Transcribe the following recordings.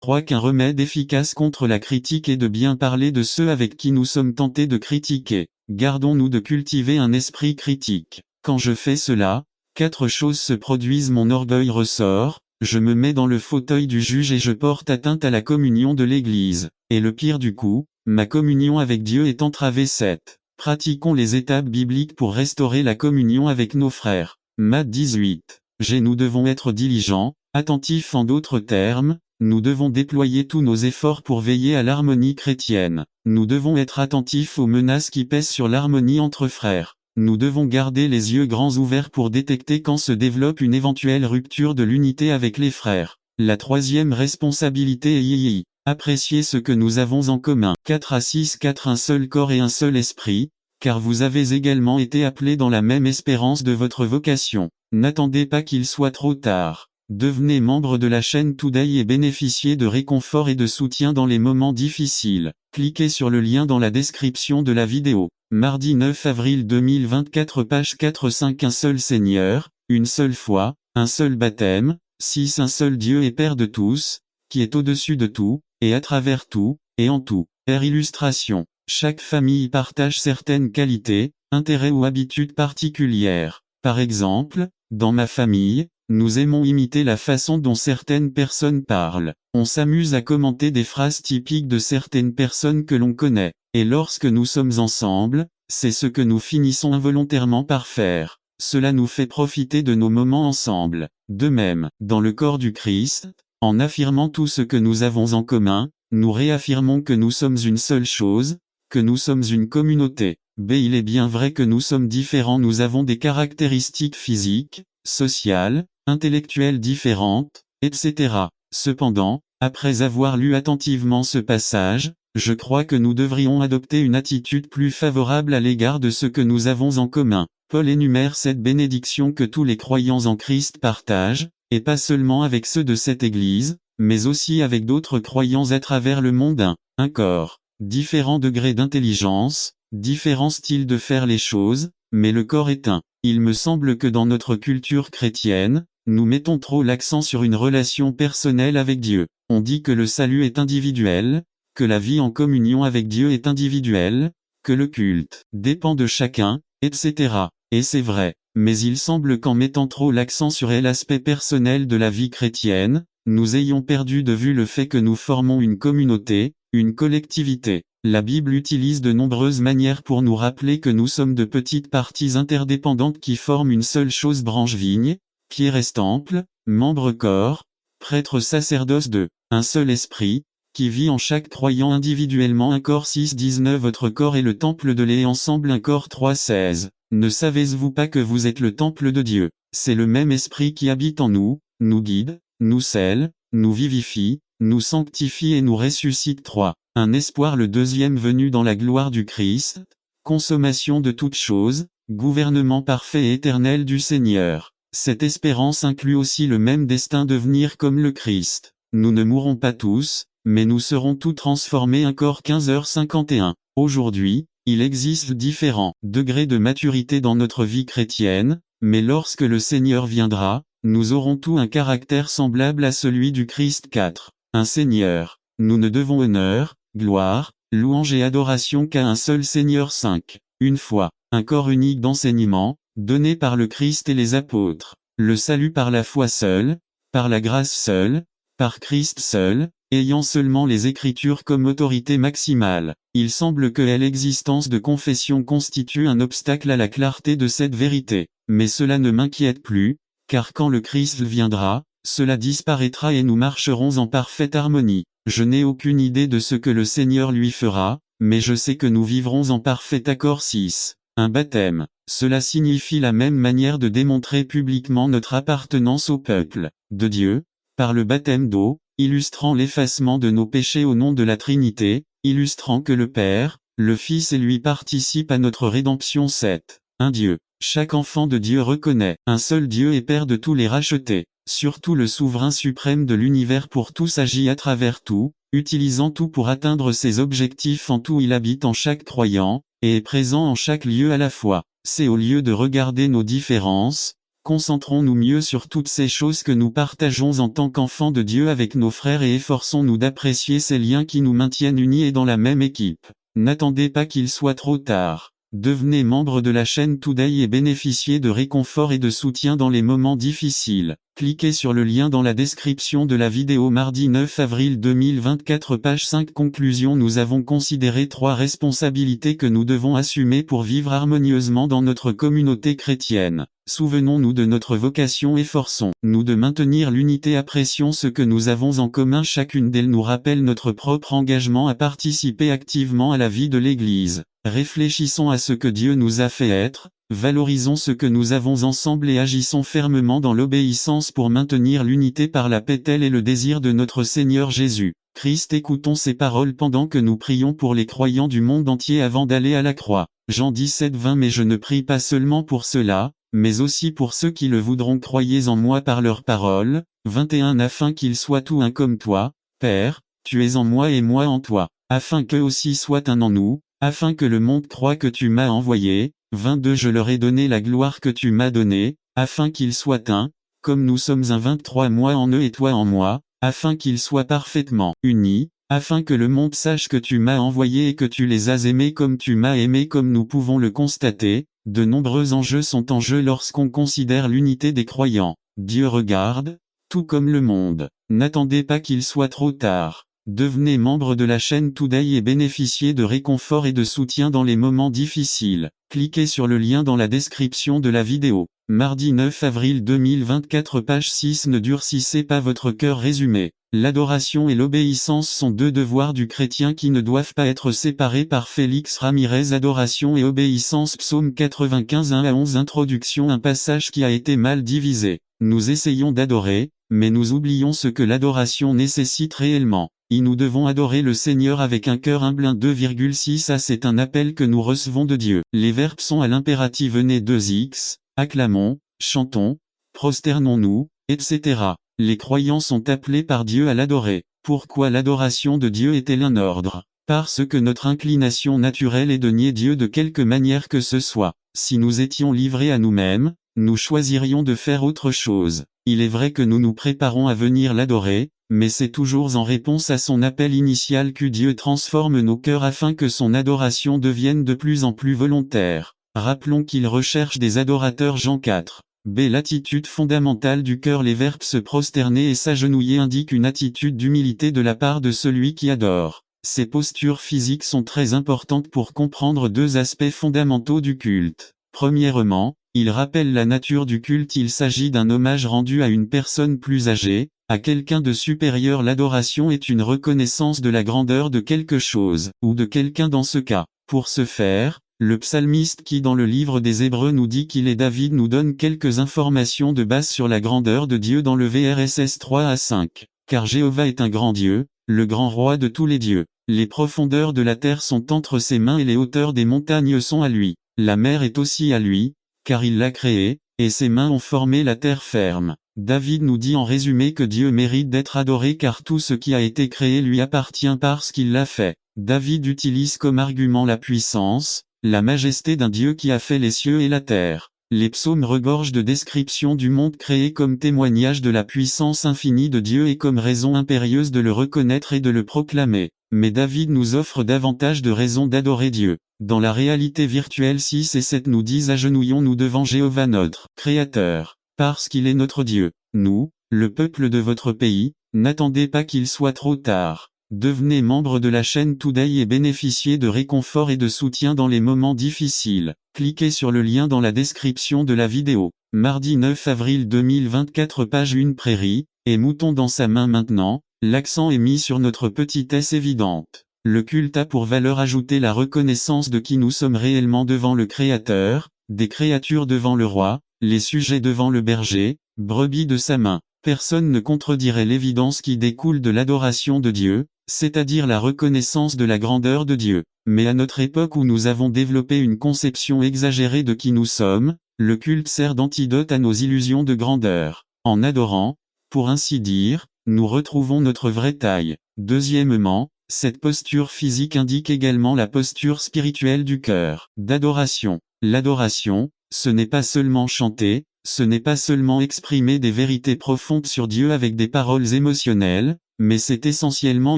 crois qu'un remède efficace contre la critique est de bien parler de ceux avec qui nous sommes tentés de critiquer. Gardons-nous de cultiver un esprit critique. Quand je fais cela, 4 choses se produisent: mon orgueil ressort, je me mets dans le fauteuil du juge et je porte atteinte à la communion de l'Église. Et le pire du coup, ma communion avec Dieu est entravée. 7. Pratiquons les étapes bibliques pour restaurer la communion avec nos frères. Matthieu 18. Nous devons être diligents, attentifs. En d'autres termes, nous devons déployer tous nos efforts pour veiller à l'harmonie chrétienne. Nous devons être attentifs aux menaces qui pèsent sur l'harmonie entre frères. Nous devons garder les yeux grands ouverts pour détecter quand se développe une éventuelle rupture de l'unité avec les frères. La troisième responsabilité est apprécier ce que nous avons en commun. 4 à 6. 4 Un seul corps et un seul esprit, car vous avez également été appelés dans la même espérance de votre vocation. N'attendez pas qu'il soit trop tard. Devenez membre de la chaîne Today et bénéficiez de réconfort et de soutien dans les moments difficiles. Cliquez sur le lien dans la description de la vidéo. Mardi 9 avril 2024, page 4-5. Un seul Seigneur, une seule foi, un seul baptême. 6 Un seul Dieu et Père de tous, qui est au-dessus de tout, et à travers tout, et en tout. Illustration. Chaque famille partage certaines qualités, intérêts ou habitudes particulières. Par exemple, dans ma famille, nous aimons imiter la façon dont certaines personnes parlent. On s'amuse à commenter des phrases typiques de certaines personnes que l'on connaît. Et lorsque nous sommes ensemble, c'est ce que nous finissons involontairement par faire. Cela nous fait profiter de nos moments ensemble. De même, dans le corps du Christ, en affirmant tout ce que nous avons en commun, nous réaffirmons que nous sommes une seule chose, que nous sommes une communauté. Il est bien vrai que nous sommes différents, nous avons des caractéristiques physiques, sociales, intellectuelles différentes, etc. Cependant, après avoir lu attentivement ce passage, je crois que nous devrions adopter une attitude plus favorable à l'égard de ce que nous avons en commun. Paul énumère 7 bénédictions que tous les croyants en Christ partagent, et pas seulement avec ceux de cette Église, mais aussi avec d'autres croyants à travers le monde. Un corps, différents degrés d'intelligence, différents styles de faire les choses, mais le corps est un. Il me semble que dans notre culture chrétienne, nous mettons trop l'accent sur une relation personnelle avec Dieu. On dit que le salut est individuel, que la vie en communion avec Dieu est individuelle, que le culte dépend de chacun, etc. Et c'est vrai, mais il semble qu'en mettant trop l'accent sur l'aspect personnel de la vie chrétienne, nous ayons perdu de vue le fait que nous formons une communauté, une collectivité. La Bible utilise de nombreuses manières pour nous rappeler que nous sommes de petites parties interdépendantes qui forment une seule chose: branche vigne, pierre temple, membre corps, prêtre sacerdoce de un seul esprit, qui vit en chaque croyant individuellement. Un corps 6-19 Votre corps est le temple de l'Esprit, ensemble. Un corps 3-16 Ne savez-vous pas que vous êtes le temple de Dieu? C'est le même esprit qui habite en nous, nous guide, nous scelle, nous vivifie, nous sanctifie et nous ressuscite. 3. Un espoir, le deuxième venu dans la gloire du Christ, consommation de toutes choses, gouvernement parfait et éternel du Seigneur. Cette espérance inclut aussi le même destin, devenir comme le Christ. Nous ne mourrons pas tous, mais nous serons tous transformés. Un corps 15h51. Aujourd'hui, il existe différents degrés de maturité dans notre vie chrétienne, mais lorsque le Seigneur viendra, nous aurons tous un caractère semblable à celui du Christ. 4. Un Seigneur. Nous ne devons honneur, gloire, louange et adoration qu'à un seul Seigneur. 5. Une foi. Un corps unique d'enseignement, donné par le Christ et les apôtres. Le salut par la foi seule, par la grâce seule, par Christ seul, ayant seulement les Écritures comme autorité maximale. Il semble que l'existence de confession constitue un obstacle à la clarté de cette vérité. Mais cela ne m'inquiète plus, car quand le Christ viendra, cela disparaîtra et nous marcherons en parfaite harmonie. Je n'ai aucune idée de ce que le Seigneur lui fera, mais je sais que nous vivrons en parfait accord. 6. Un baptême. Cela signifie la même manière de démontrer publiquement notre appartenance au peuple de Dieu, par le baptême d'eau, illustrant l'effacement de nos péchés au nom de la Trinité, illustrant que le Père, le Fils et lui participent à notre rédemption. 7. Un Dieu. Chaque enfant de Dieu reconnaît un seul Dieu et Père de tous les rachetés. Surtout le souverain suprême de l'univers pour tous agit à travers tout, utilisant tout pour atteindre ses objectifs. En tout il habite en chaque croyant, et est présent en chaque lieu à la fois. C'est au lieu de regarder nos différences, concentrons-nous mieux sur toutes ces choses que nous partageons en tant qu'enfants de Dieu avec nos frères et efforçons-nous d'apprécier ces liens qui nous maintiennent unis et dans la même équipe. N'attendez pas qu'il soit trop tard. Devenez membre de la chaîne Today et bénéficiez de réconfort et de soutien dans les moments difficiles. Cliquez sur le lien dans la description de la vidéo mardi 9 avril 2024 page 5 Conclusion. Nous avons considéré 3 responsabilités que nous devons assumer pour vivre harmonieusement dans notre communauté chrétienne. Souvenons-nous de notre vocation et forçons-nous de maintenir l'unité. Apprécions ce que nous avons en commun. Chacune d'elles nous rappelle notre propre engagement à participer activement à la vie de l'Église. Réfléchissons à ce que Dieu nous a fait être, valorisons ce que nous avons ensemble et agissons fermement dans l'obéissance pour maintenir l'unité par la paix. Tel est le désir de notre Seigneur Jésus Christ. Écoutons ces paroles pendant que nous prions pour les croyants du monde entier avant d'aller à la croix. Jean 17:20 Mais je ne prie pas seulement pour ceux-là, mais aussi pour ceux qui le voudront. Croyez en moi par leurs paroles. 21 Afin qu'ils soient tous un comme toi, Père, tu es en moi et moi en toi, afin qu'eux aussi soient un en nous, afin que le monde croie que tu m'as envoyé. 22 Je leur ai donné la gloire que tu m'as donnée, afin qu'ils soient un, comme nous sommes un. 23 Moi en eux et toi en moi, afin qu'ils soient parfaitement unis, afin que le monde sache que tu m'as envoyé et que tu les as aimés comme tu m'as aimé. Comme nous pouvons le constater, de nombreux enjeux sont en jeu lorsqu'on considère l'unité des croyants. Dieu regarde, tout comme le monde. N'attendez pas qu'il soit trop tard. Devenez membre de la chaîne Today et bénéficiez de réconfort et de soutien dans les moments difficiles. Cliquez sur le lien dans la description de la vidéo. Mardi 9 avril 2024 page 6 Ne durcissez pas votre cœur. Résumé. L'adoration et l'obéissance sont 2 devoirs du chrétien qui ne doivent pas être séparés. Par Félix Ramirez. Adoration et obéissance. Psaume 95 1-11 Introduction. Un passage qui a été mal divisé. Nous essayons d'adorer, mais nous oublions ce que l'adoration nécessite réellement. Et nous devons adorer le Seigneur avec un cœur humble. 2,6 C'est un appel que nous recevons de Dieu. Les verbes sont à l'impératif. Venez 2x, acclamons, chantons, prosternons-nous, etc. Les croyants sont appelés par Dieu à l'adorer. Pourquoi l'adoration de Dieu est-elle un ordre? Parce que notre inclination naturelle est de nier Dieu de quelque manière que ce soit. Si nous étions livrés à nous-mêmes, nous choisirions de faire autre chose. Il est vrai que nous nous préparons à venir l'adorer, mais c'est toujours en réponse à son appel initial que Dieu transforme nos cœurs afin que son adoration devienne de plus en plus volontaire. Rappelons qu'il recherche des adorateurs. Jean 4. B. L'attitude fondamentale du cœur. Les verbes se prosterner et s'agenouiller indiquent une attitude d'humilité de la part de celui qui adore. Ces postures physiques sont très importantes pour comprendre 2 aspects fondamentaux du culte. Premièrement, il rappelle la nature du culte. Il s'agit d'un hommage rendu à une personne plus âgée, à quelqu'un de supérieur. L'adoration est une reconnaissance de la grandeur de quelque chose, ou de quelqu'un dans ce cas. Pour ce faire, le psalmiste qui dans le livre des Hébreux nous dit qu'il est David nous donne quelques informations de base sur la grandeur de Dieu dans le VRSS 3-5. Car Jéhovah est un grand Dieu, le grand roi de tous les dieux. Les profondeurs de la terre sont entre ses mains et les hauteurs des montagnes sont à lui. La mer est aussi à lui, car il l'a créée, et ses mains ont formé la terre ferme. David nous dit en résumé que Dieu mérite d'être adoré car tout ce qui a été créé lui appartient parce qu'il l'a fait. David utilise comme argument la puissance, la majesté d'un Dieu qui a fait les cieux et la terre. Les psaumes regorgent de descriptions du monde créé comme témoignage de la puissance infinie de Dieu et comme raison impérieuse de le reconnaître et de le proclamer. Mais David nous offre davantage de raisons d'adorer Dieu. Dans la réalité virtuelle 6 et 7 nous disent agenouillons-nous devant Jéhovah notre Créateur, parce qu'il est notre Dieu. Nous, le peuple de votre pays, n'attendez pas qu'il soit trop tard. Devenez membre de la chaîne Today et bénéficiez de réconfort et de soutien dans les moments difficiles. Cliquez sur le lien dans la description de la vidéo. Mardi 9 avril 2024 page 1 Prairie, et mouton dans sa main maintenant, l'accent est mis sur notre petitesse évidente. Le culte a pour valeur ajoutée la reconnaissance de qui nous sommes réellement devant le Créateur, des créatures devant le roi, les sujets devant le berger, brebis de sa main. Personne ne contredirait l'évidence qui découle de l'adoration de Dieu, c'est-à-dire la reconnaissance de la grandeur de Dieu. Mais à notre époque où nous avons développé une conception exagérée de qui nous sommes, le culte sert d'antidote à nos illusions de grandeur. En adorant, pour ainsi dire, nous retrouvons notre vraie taille. Deuxièmement, cette posture physique indique également la posture spirituelle du cœur. D'adoration. L'adoration, Ce n'est pas seulement chanter, ce n'est pas seulement exprimer des vérités profondes sur Dieu avec des paroles émotionnelles, mais c'est essentiellement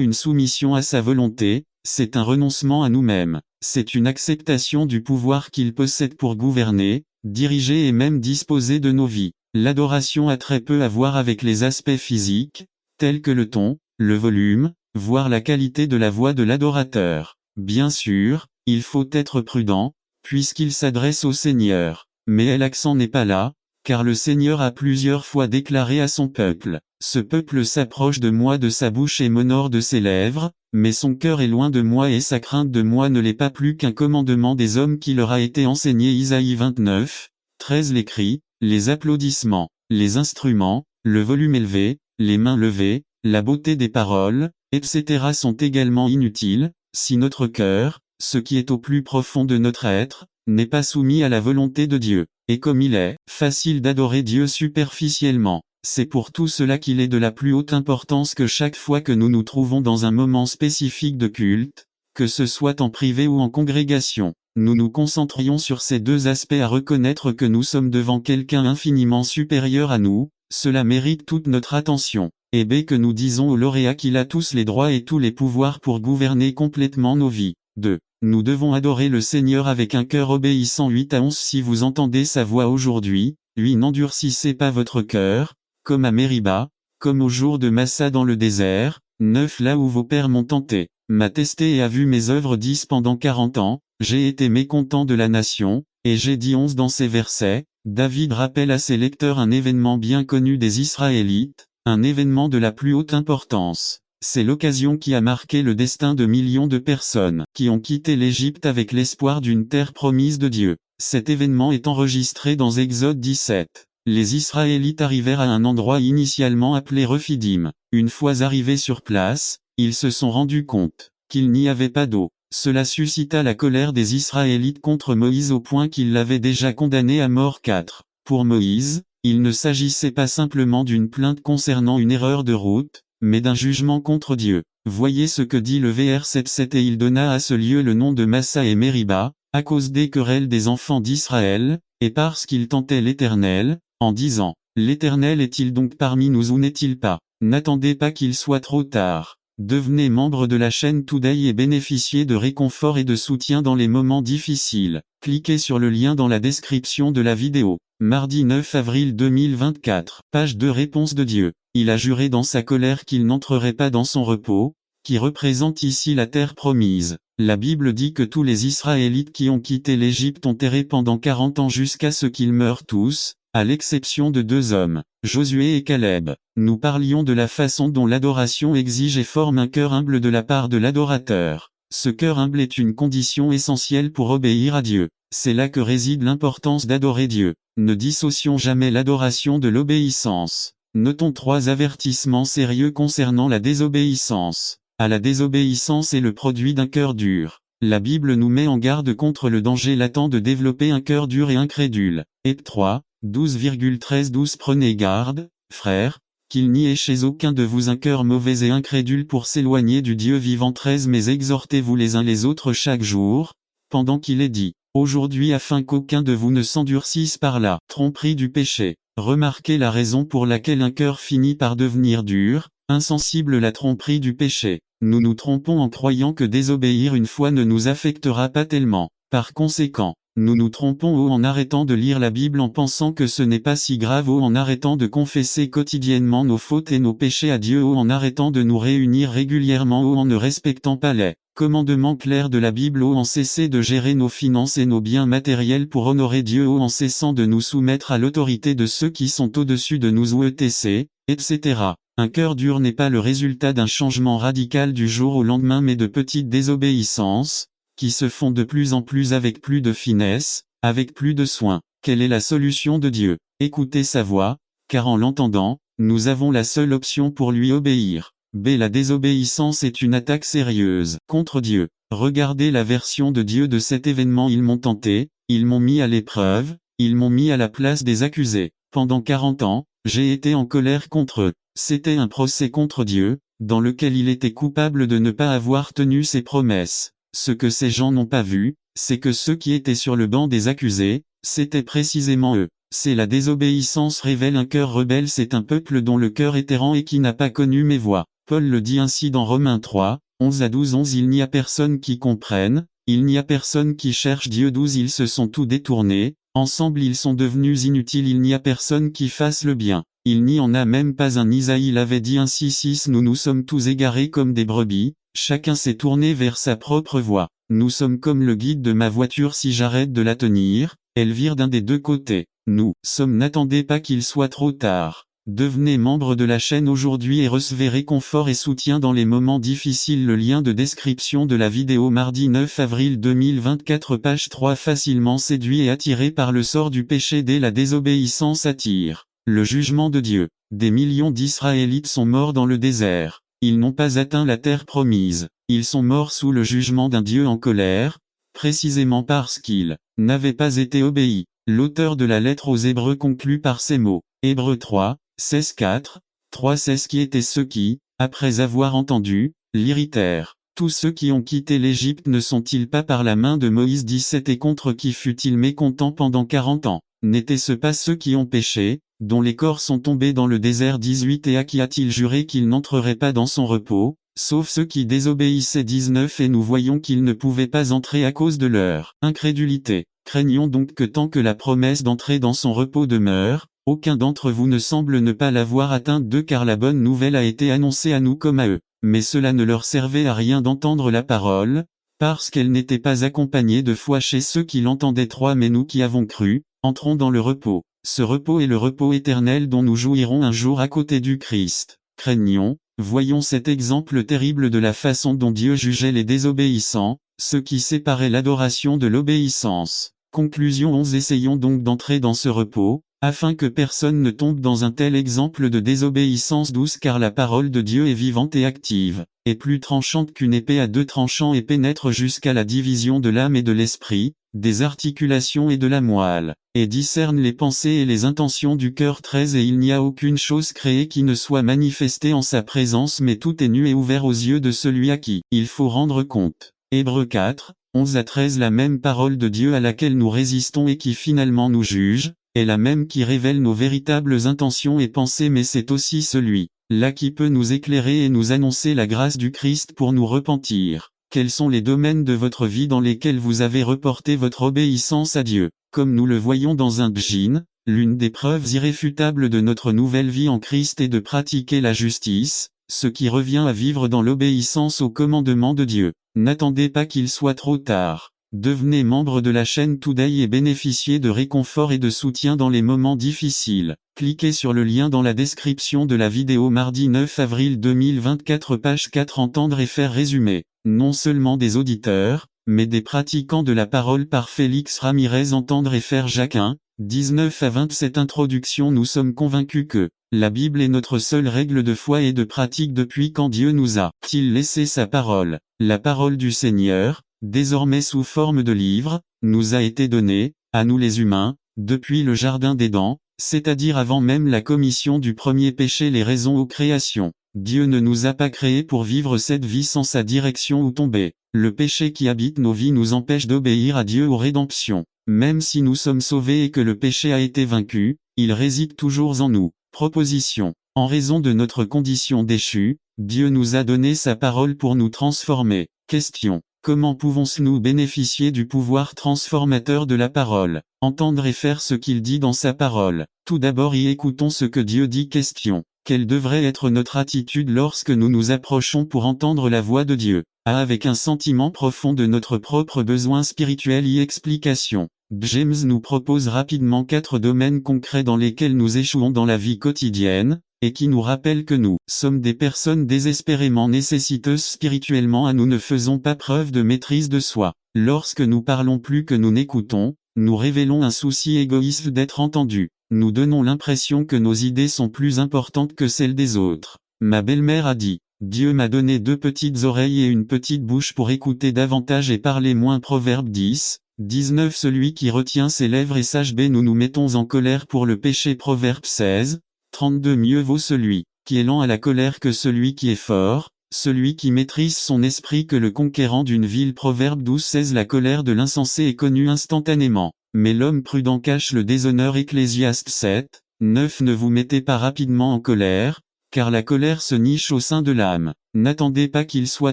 une soumission à sa volonté, c'est un renoncement à nous-mêmes, c'est une acceptation du pouvoir qu'il possède pour gouverner, diriger et même disposer de nos vies. L'adoration a très peu à voir avec les aspects physiques, tels que le ton, le volume, voire la qualité de la voix de l'adorateur. Bien sûr, il faut être prudent, puisqu'il s'adresse au Seigneur. Mais l'accent n'est pas là, car le Seigneur a plusieurs fois déclaré à son peuple, « Ce peuple s'approche de moi de sa bouche et m'honore de ses lèvres, mais son cœur est loin de moi et sa crainte de moi ne l'est pas plus qu'un commandement des hommes qui leur a été enseigné. » Isaïe 29, 13. Les cris, les applaudissements, les instruments, le volume élevé, les mains levées, la beauté des paroles, etc. sont également inutiles, si notre cœur, ce qui est au plus profond de notre être, n'est pas soumis à la volonté de Dieu. Et comme il est facile d'adorer Dieu superficiellement, c'est pour tout cela qu'il est de la plus haute importance que chaque fois que nous nous trouvons dans un moment spécifique de culte, que ce soit en privé ou en congrégation, nous nous concentrions sur ces deux aspects à reconnaître que nous sommes devant quelqu'un infiniment supérieur à nous, cela mérite toute notre attention. Et B. Que nous disons au lauréat qu'il a tous les droits et tous les pouvoirs pour gouverner complètement nos vies. 2. Nous devons adorer le Seigneur avec un cœur obéissant. 8 à 11. Si vous entendez sa voix aujourd'hui, lui n'endurcissez pas votre cœur, comme à Mériba, comme au jour de Massa dans le désert. 9. Là où vos pères m'ont tenté, m'a testé et a vu mes œuvres. 10. Pendant 40 ans, j'ai été mécontent de la nation, et j'ai dit 11 dans ces versets. David rappelle à ses lecteurs un événement bien connu des Israélites, un événement de la plus haute importance. C'est l'occasion qui a marqué le destin de millions de personnes qui ont quitté l'Égypte avec l'espoir d'une terre promise de Dieu. Cet événement est enregistré dans Exode 17. Les Israélites arrivèrent à un endroit initialement appelé Rephidim. Une fois arrivés sur place, ils se sont rendus compte qu'il n'y avait pas d'eau. Cela suscita la colère des Israélites contre Moïse au point qu'ils l'avaient déjà condamné à mort. 4. Pour Moïse, il ne s'agissait pas simplement d'une plainte concernant une erreur de route, mais d'un jugement contre Dieu. Voyez ce que dit le vers 7:7. Et il donna à ce lieu le nom de Massa et Mériba, à cause des querelles des enfants d'Israël, et parce qu'ils tentaient l'Éternel, en disant, « L'Éternel est-il donc parmi nous ou n'est-il pas ?» N'attendez pas qu'il soit trop tard. Devenez membre de la chaîne Today et bénéficiez de réconfort et de soutien dans les moments difficiles. Cliquez sur le lien dans la description de la vidéo. Mardi 9 avril 2024. Page 2. Réponse de Dieu. Il a juré dans sa colère qu'il n'entrerait pas dans son repos, qui représente ici la terre promise. La Bible dit que tous les Israélites qui ont quitté l'Égypte ont erré pendant 40 ans jusqu'à ce qu'ils meurent tous, à l'exception de 2 hommes, Josué et Caleb. Nous parlions de la façon dont l'adoration exige et forme un cœur humble de la part de l'adorateur. Ce cœur humble est une condition essentielle pour obéir à Dieu. C'est là que réside l'importance d'adorer Dieu. Ne dissocions jamais l'adoration de l'obéissance. Notons 3 avertissements sérieux concernant la désobéissance. À la désobéissance est le produit d'un cœur dur. La Bible nous met en garde contre le danger latent de développer un cœur dur et incrédule. Heb 3, 12,13-12. Prenez garde, frères, qu'il n'y ait chez aucun de vous un cœur mauvais et incrédule pour s'éloigner du Dieu vivant. 13. Mais exhortez-vous les uns les autres chaque jour, pendant qu'il est dit, aujourd'hui, afin qu'aucun de vous ne s'endurcisse par la tromperie du péché. Remarquez la raison pour laquelle un cœur finit par devenir dur, insensible. La tromperie du péché. Nous nous trompons en croyant que désobéir une fois ne nous affectera pas tellement. Par conséquent, nous nous trompons en arrêtant de lire la Bible en pensant que ce n'est pas si grave, en arrêtant de confesser quotidiennement nos fautes et nos péchés à Dieu, en arrêtant de nous réunir régulièrement, en ne respectant pas les commandements clairs de la Bible, en cessant de gérer nos finances et nos biens matériels pour honorer Dieu, en cessant de nous soumettre à l'autorité de ceux qui sont au-dessus de nous, etc., etc. Un cœur dur n'est pas le résultat d'un changement radical du jour au lendemain, mais de petites désobéissances, qui se font de plus en plus avec plus de finesse, avec plus de soin. Quelle est la solution de Dieu? Écoutez sa voix, car en l'entendant, nous avons la seule option pour lui obéir. B. La désobéissance est une attaque sérieuse contre Dieu. Regardez la version de Dieu de cet événement. Ils m'ont tenté, ils m'ont mis à l'épreuve, ils m'ont mis à la place des accusés. Pendant 40 ans, j'ai été en colère contre eux. C'était un procès contre Dieu, dans lequel il était coupable de ne pas avoir tenu ses promesses. Ce que ces gens n'ont pas vu, c'est que ceux qui étaient sur le banc des accusés, C'était précisément eux. C'est la désobéissance révèle un cœur rebelle, c'est un peuple dont le cœur est errant et qui n'a pas connu mes voies. Paul le dit ainsi dans Romains 3, 11 à 12 11 Il n'y a personne qui comprenne, il n'y a personne qui cherche Dieu 12 Ils se sont tous détournés, ensemble ils sont devenus inutiles il n'y a personne qui fasse le bien. Il n'y en a même pas un Isaïe l'avait dit ainsi 6 Nous nous sommes tous égarés comme des brebis, chacun s'est tourné vers sa propre voie. Nous sommes comme le guide de ma voiture si j'arrête de la tenir, elle vire d'un des deux côtés. Nous sommes n'attendez pas qu'il soit trop tard. Devenez membre de la chaîne aujourd'hui et recevez réconfort et soutien dans les moments difficiles. Le lien de description de la vidéo mardi 9 avril 2024 page 3 Facilement séduit et attiré par le sort du péché dès la désobéissance attire le jugement de Dieu. Des millions d'Israélites sont morts dans le désert. Ils n'ont pas atteint la terre promise. Ils sont morts sous le jugement d'un Dieu en colère, précisément parce qu'ils n'avaient pas été obéis. L'auteur de la lettre aux Hébreux conclut par ces mots. Hébreux 3, 16-4, 3-16 Qui étaient ceux qui, après avoir entendu, l'irritèrent. Tous ceux qui ont quitté l'Égypte ne sont-ils pas par la main de Moïse 17 Et contre qui fut-il mécontent pendant 40 ans? N'étaient-ce pas ceux qui ont péché, dont les corps sont tombés dans le désert 18 Et à qui a-t-il juré qu'ils n'entreraient pas dans son repos, sauf ceux qui désobéissaient 19 Et nous voyons qu'ils ne pouvaient pas entrer à cause de leur incrédulité. Craignons donc que tant que la promesse d'entrer dans son repos demeure, aucun d'entre vous ne semble ne pas l'avoir atteinte d'eux car la bonne nouvelle a été annoncée à nous comme à eux. Mais cela ne leur servait à rien d'entendre la parole, parce qu'elle n'était pas accompagnée de foi chez ceux qui l'entendaient 3 Mais nous qui avons cru, entrons dans le repos. Ce repos est le repos éternel dont nous jouirons un jour à côté du Christ. Craignons, voyons cet exemple terrible de la façon dont Dieu jugeait les désobéissants, ceux qui séparaient l'adoration de l'obéissance. Conclusion 11 Essayons donc d'entrer dans ce repos, afin que personne ne tombe dans un tel exemple de désobéissance 12 Car la parole de Dieu est vivante et active, et plus tranchante qu'une épée à deux tranchants et pénètre jusqu'à la division de l'âme et de l'esprit, des articulations et de la moelle, et discerne les pensées et les intentions du cœur 13 Et il n'y a aucune chose créée qui ne soit manifestée en sa présence mais tout est nu et ouvert aux yeux de celui à qui il faut rendre compte. Hébreux 4, 11 à 13 La même parole de Dieu à laquelle nous résistons et qui finalement nous juge, est la même qui révèle nos véritables intentions et pensées mais c'est aussi celui-là qui peut nous éclairer et nous annoncer la grâce du Christ pour nous repentir. Quels sont les domaines de votre vie dans lesquels vous avez reporté votre obéissance à Dieu? Comme nous le voyons dans 1 Djinn, l'une des preuves irréfutables de notre nouvelle vie en Christ est de pratiquer la justice, ce qui revient à vivre dans l'obéissance aux commandements de Dieu. N'attendez pas qu'il soit trop tard. Devenez membre de la chaîne Today et bénéficiez de réconfort et de soutien dans les moments difficiles. Cliquez sur le lien dans la description de la vidéo mardi 9 avril 2024 page 4 Entendre et faire résumé. Non seulement des auditeurs, mais des pratiquants de la parole par Félix Ramirez Entendre et faire Jacques 1, 19 à 27 Introduction Nous sommes convaincus que la Bible est notre seule règle de foi et de pratique depuis quand Dieu nous a-t-il laissé sa parole. La parole du Seigneur, désormais sous forme de livre, nous a été donnée, à nous les humains, depuis le Jardin d'Éden, c'est-à-dire avant même la commission du premier péché les raisons aux créations. Dieu ne nous a pas créés pour vivre cette vie sans sa direction ou tomber. Le péché qui habite nos vies nous empêche d'obéir à Dieu aux rédemptions. Même si nous sommes sauvés et que le péché a été vaincu, il réside toujours en nous. Proposition. En raison de notre condition déchue, Dieu nous a donné sa parole pour nous transformer. Question. Comment pouvons-nous bénéficier du pouvoir transformateur de la parole? Entendre et faire ce qu'il dit dans sa parole. Tout d'abord y écoutons ce que Dieu dit. Question. Quelle devrait être notre attitude lorsque nous nous approchons pour entendre la voix de Dieu? Avec un sentiment profond de notre propre besoin spirituel. Explication. James nous propose rapidement 4 domaines concrets dans lesquels nous échouons dans la vie quotidienne, et qui nous rappellent que nous sommes des personnes désespérément nécessiteuses spirituellement et nous ne faisons pas preuve de maîtrise de soi. Lorsque nous parlons plus que nous n'écoutons, nous révélons un souci égoïste d'être entendus. Nous donnons l'impression que nos idées sont plus importantes que celles des autres. Ma belle-mère a dit, Dieu m'a donné 2 petites oreilles et une petite bouche pour écouter davantage et parler moins. Proverbe 10, 19 Celui qui retient ses lèvres est sage. Nous nous mettons en colère pour le péché. Proverbe 16, 32 Mieux vaut celui qui est lent à la colère que celui qui est fort, Celui qui maîtrise son esprit que le conquérant d'une ville. Proverbe 12:16. La colère de l'insensé est connue instantanément, mais l'homme prudent cache le déshonneur. Ecclésiaste 7:9. Ne vous mettez pas rapidement en colère, car la colère se niche au sein de l'âme. N'attendez pas qu'il soit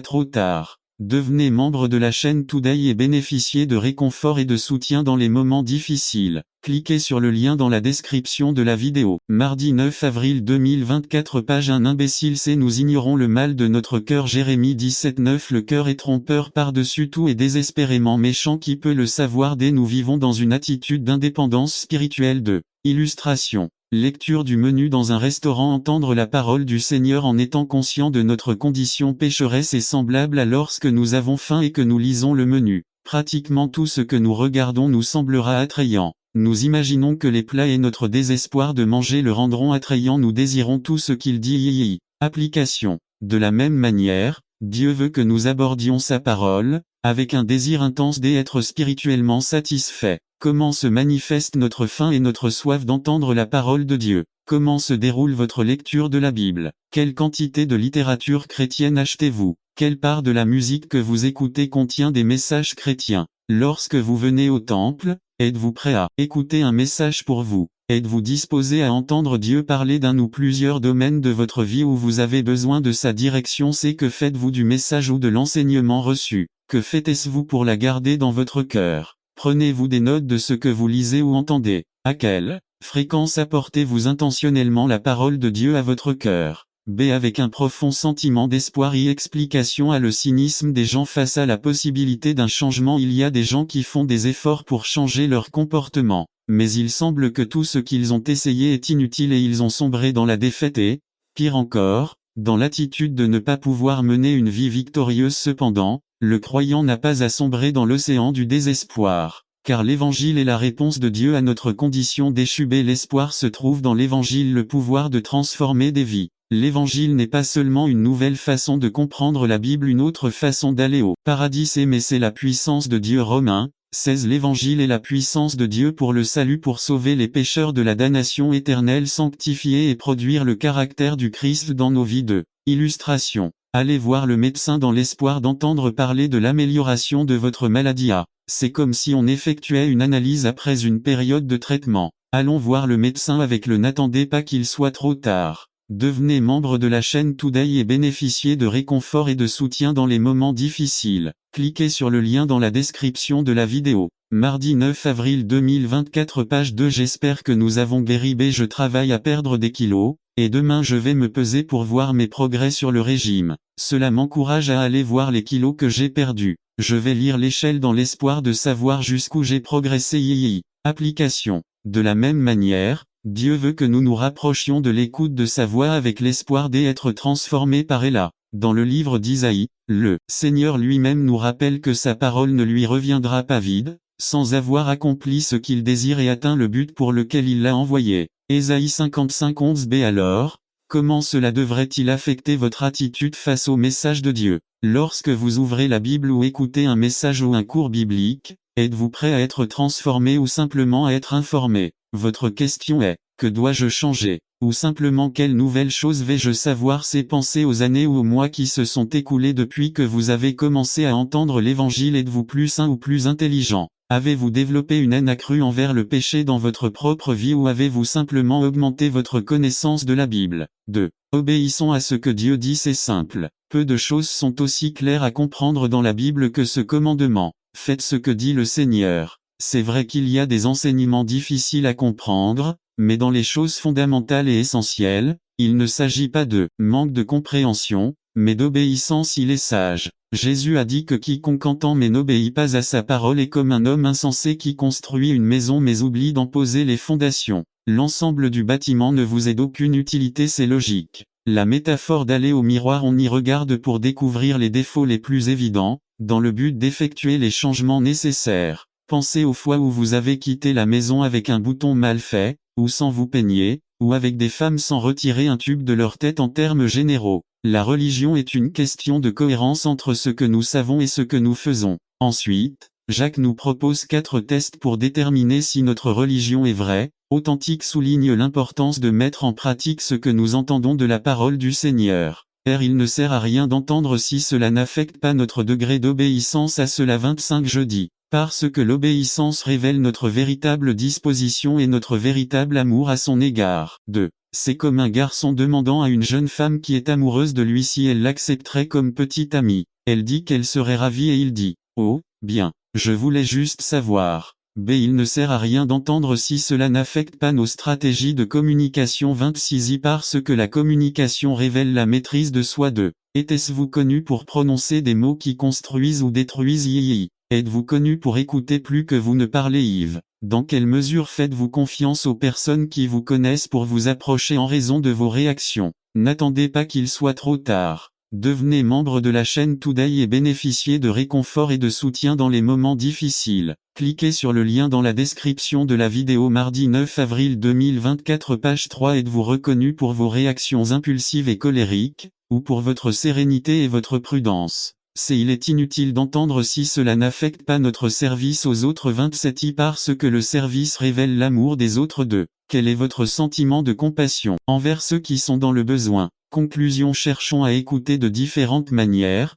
trop tard. Devenez membre de la chaîne Today et bénéficiez de réconfort et de soutien dans les moments difficiles. Cliquez sur le lien dans la description de la vidéo. Mardi 9 avril 2024. Page 1. Imbécile, c'est nous ignorons le mal de notre cœur. Jérémie 17:9. Le cœur est trompeur par-dessus tout et désespérément méchant. Qui peut le savoir? Dès nous vivons dans une attitude d'indépendance spirituelle. Illustration. Lecture du menu dans un restaurant. Entendre la parole du Seigneur en étant conscient de notre condition pécheresse est semblable à lorsque nous avons faim et que nous lisons le menu. Pratiquement tout ce que nous regardons nous semblera attrayant. Nous imaginons que les plats et notre désespoir de manger le rendront attrayant. Nous désirons tout ce qu'il dit. Application. De la même manière, Dieu veut que nous abordions sa parole, avec un désir intense d'être spirituellement satisfait. Comment se manifeste notre faim et notre soif d'entendre la parole de Dieu? Comment se déroule votre lecture de la Bible? Quelle quantité de littérature chrétienne achetez-vous? Quelle part de la musique que vous écoutez contient des messages chrétiens? Lorsque vous venez au temple, êtes-vous prêt à écouter un message pour vous? Êtes-vous disposé à entendre Dieu parler d'un ou plusieurs domaines de votre vie où vous avez besoin de sa direction? C'est que faites-vous du message ou de l'enseignement reçu? Que faites-vous pour la garder dans votre cœur? Prenez-vous des notes de ce que vous lisez ou entendez? À quelle fréquence apportez-vous intentionnellement la parole de Dieu à votre cœur? Avec un profond sentiment d'espoir. Explication à le cynisme des gens face à la possibilité d'un changement. Il y a des gens qui font des efforts pour changer leur comportement, mais il semble que tout ce qu'ils ont essayé est inutile et ils ont sombré dans la défaite et, pire encore, dans l'attitude de ne pas pouvoir mener une vie victorieuse. Cependant, le croyant n'a pas à sombrer dans l'océan du désespoir, car l'évangile est la réponse de Dieu à notre condition déchue. L'espoir se trouve dans l'évangile, le pouvoir de transformer des vies. L'évangile n'est pas seulement une nouvelle façon de comprendre la Bible, une autre façon d'aller au paradis, mais c'est la puissance de Dieu. Romains 16. L'évangile est la puissance de Dieu pour le salut, pour sauver les pécheurs de la damnation éternelle, sanctifier et produire le caractère du Christ dans nos vies. Illustration. Allez voir le médecin dans l'espoir d'entendre parler de l'amélioration de votre maladie. C'est comme si on effectuait une analyse après une période de traitement. Allons voir le médecin avec le n'attendez pas qu'il soit trop tard. Devenez membre de la chaîne Today et bénéficiez de réconfort et de soutien dans les moments difficiles. Cliquez sur le lien dans la description de la vidéo. Mardi 9 avril 2024. Page 2. J'espère que nous avons guéri. Je travaille à perdre des kilos, et demain je vais me peser pour voir mes progrès sur le régime. Cela m'encourage à aller voir les kilos que j'ai perdus. Je vais lire l'échelle dans l'espoir de savoir jusqu'où j'ai progressé. Application. De la même manière, Dieu veut que nous nous rapprochions de l'écoute de sa voix avec l'espoir d'être transformés par elle. Dans le livre d'Isaïe, le Seigneur lui-même nous rappelle que sa parole ne lui reviendra pas vide, sans avoir accompli ce qu'il désire et atteint le but pour lequel il l'a envoyé. Ésaïe 55:11b. Alors, comment cela devrait-il affecter votre attitude face au message de Dieu? Lorsque vous ouvrez la Bible ou écoutez un message ou un cours biblique, êtes-vous prêt à être transformé ou simplement à être informé? Votre question est, que dois-je changer? Ou simplement quelle nouvelle chose vais-je savoir? C'est penser aux années ou aux mois qui se sont écoulés depuis que vous avez commencé à entendre l'évangile. Êtes-vous plus sain ou plus intelligent? Avez-vous développé une haine accrue envers le péché dans votre propre vie ou avez-vous simplement augmenté votre connaissance de la Bible? Obéissons à ce que Dieu dit. C'est simple. Peu de choses sont aussi claires à comprendre dans la Bible que ce commandement. Faites ce que dit le Seigneur. C'est vrai qu'il y a des enseignements difficiles à comprendre, mais dans les choses fondamentales et essentielles, il ne s'agit pas de manque de compréhension, mais d'obéissance. Il est sage. Jésus a dit que quiconque entend mais n'obéit pas à sa parole est comme un homme insensé qui construit une maison mais oublie d'en poser les fondations. L'ensemble du bâtiment ne vous est d'aucune utilité. C'est logique. La métaphore d'aller au miroir, on y regarde pour découvrir les défauts les plus évidents, dans le but d'effectuer les changements nécessaires. Pensez aux fois où vous avez quitté la maison avec un bouton mal fait, ou sans vous peigner, ou avec des femmes sans retirer un tube de leur tête. En termes généraux, la religion est une question de cohérence entre ce que nous savons et ce que nous faisons. Ensuite, Jacques nous propose 4 tests pour déterminer si notre religion est vraie, authentique. Souligne l'importance de mettre en pratique ce que nous entendons de la parole du Seigneur. Il ne sert à rien d'entendre si cela n'affecte pas notre degré d'obéissance à cela. 25 jeudi. Parce que l'obéissance révèle notre véritable disposition et notre véritable amour à son égard. 2. C'est comme un garçon demandant à une jeune femme qui est amoureuse de lui si elle l'accepterait comme petite amie. Elle dit qu'elle serait ravie et il dit « Oh, bien, je voulais juste savoir ». Il ne sert à rien d'entendre si cela n'affecte pas nos stratégies de communication. 26 parce que la communication révèle la maîtrise de soi. 2. Êtes-vous connu pour prononcer des mots qui construisent ou détruisent? Êtes-vous connu pour écouter plus que vous ne parlez? Yves. Dans quelle mesure faites-vous confiance aux personnes qui vous connaissent pour vous approcher en raison de vos réactions? N'attendez pas qu'il soit trop tard. Devenez membre de la chaîne Today et bénéficiez de réconfort et de soutien dans les moments difficiles. Cliquez sur le lien dans la description de la vidéo. Mardi 9 avril 2024 page 3. Êtes-vous reconnu pour vos réactions impulsives et colériques, ou pour votre sérénité et votre prudence? Il est inutile d'entendre si cela n'affecte pas notre service aux autres. 27 parce que le service révèle l'amour des autres. 2. Quel est votre sentiment de compassion envers ceux qui sont dans le besoin? Conclusion. Cherchons à écouter de différentes manières.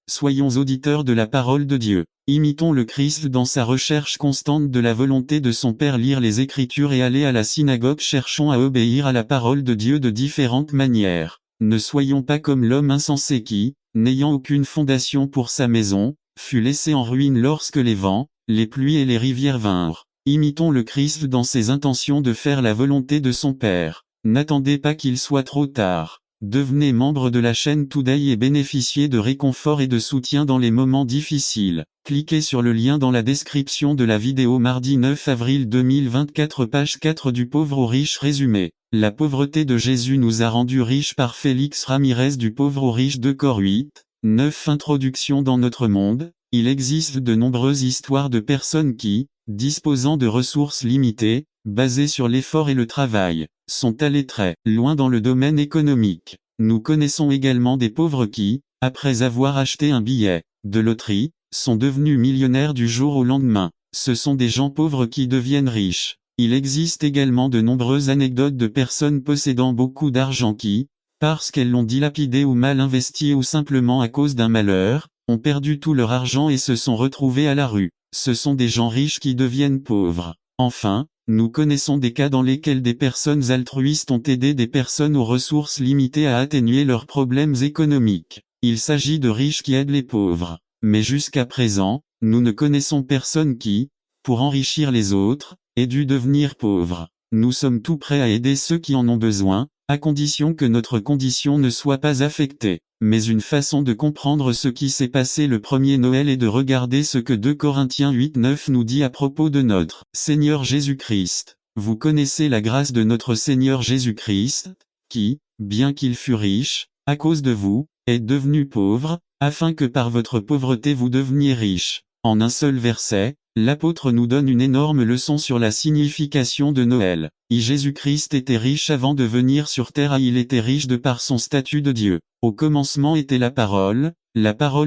Soyons auditeurs de la parole de Dieu. Imitons le Christ dans sa recherche constante de la volonté de son Père. Lire les Écritures et aller à la synagogue. Cherchons à obéir à la parole de Dieu de différentes manières. Ne soyons pas comme l'homme insensé qui, n'ayant aucune fondation pour sa maison, fut laissé en ruine lorsque les vents, les pluies et les rivières vinrent. Imitons le Christ dans ses intentions de faire la volonté de son Père. N'attendez pas qu'il soit trop tard. Devenez membre de la chaîne Today et bénéficiez de réconfort et de soutien dans les moments difficiles. Cliquez sur le lien dans la description de la vidéo. Mardi 9 avril 2024 page 4 du pauvre au riche. Résumé. La pauvreté de Jésus nous a rendus riches par Félix Ramirez. Du pauvre au riche. 2 Cor 8, 9. Introduction. Dans notre monde, il existe de nombreuses histoires de personnes qui, disposant de ressources limitées, basées sur l'effort et le travail, sont allées très loin dans le domaine économique. Nous connaissons également des pauvres qui, après avoir acheté un billet de loterie, sont devenus millionnaires du jour au lendemain. Ce sont des gens pauvres qui deviennent riches. Il existe également de nombreuses anecdotes de personnes possédant beaucoup d'argent qui, parce qu'elles l'ont dilapidé ou mal investi ou simplement à cause d'un malheur, ont perdu tout leur argent et se sont retrouvés à la rue. Ce sont des gens riches qui deviennent pauvres. Enfin, nous connaissons des cas dans lesquels des personnes altruistes ont aidé des personnes aux ressources limitées à atténuer leurs problèmes économiques. Il s'agit de riches qui aident les pauvres. Mais jusqu'à présent, nous ne connaissons personne qui, pour enrichir les autres, ait dû devenir pauvre. Nous sommes tout prêts à aider ceux qui en ont besoin, à condition que notre condition ne soit pas affectée. Mais une façon de comprendre ce qui s'est passé le premier Noël est de regarder ce que 2 Corinthiens 8-9 nous dit à propos de notre Seigneur Jésus-Christ. Vous connaissez la grâce de notre Seigneur Jésus-Christ, qui, bien qu'il fût riche, à cause de vous, est devenu pauvre, afin que par votre pauvreté vous deveniez riches. En un seul verset, l'apôtre nous donne une énorme leçon sur la signification de Noël. Jésus-Christ était riche avant de venir sur terre. Il était riche de par son statut de Dieu. Au commencement était la parole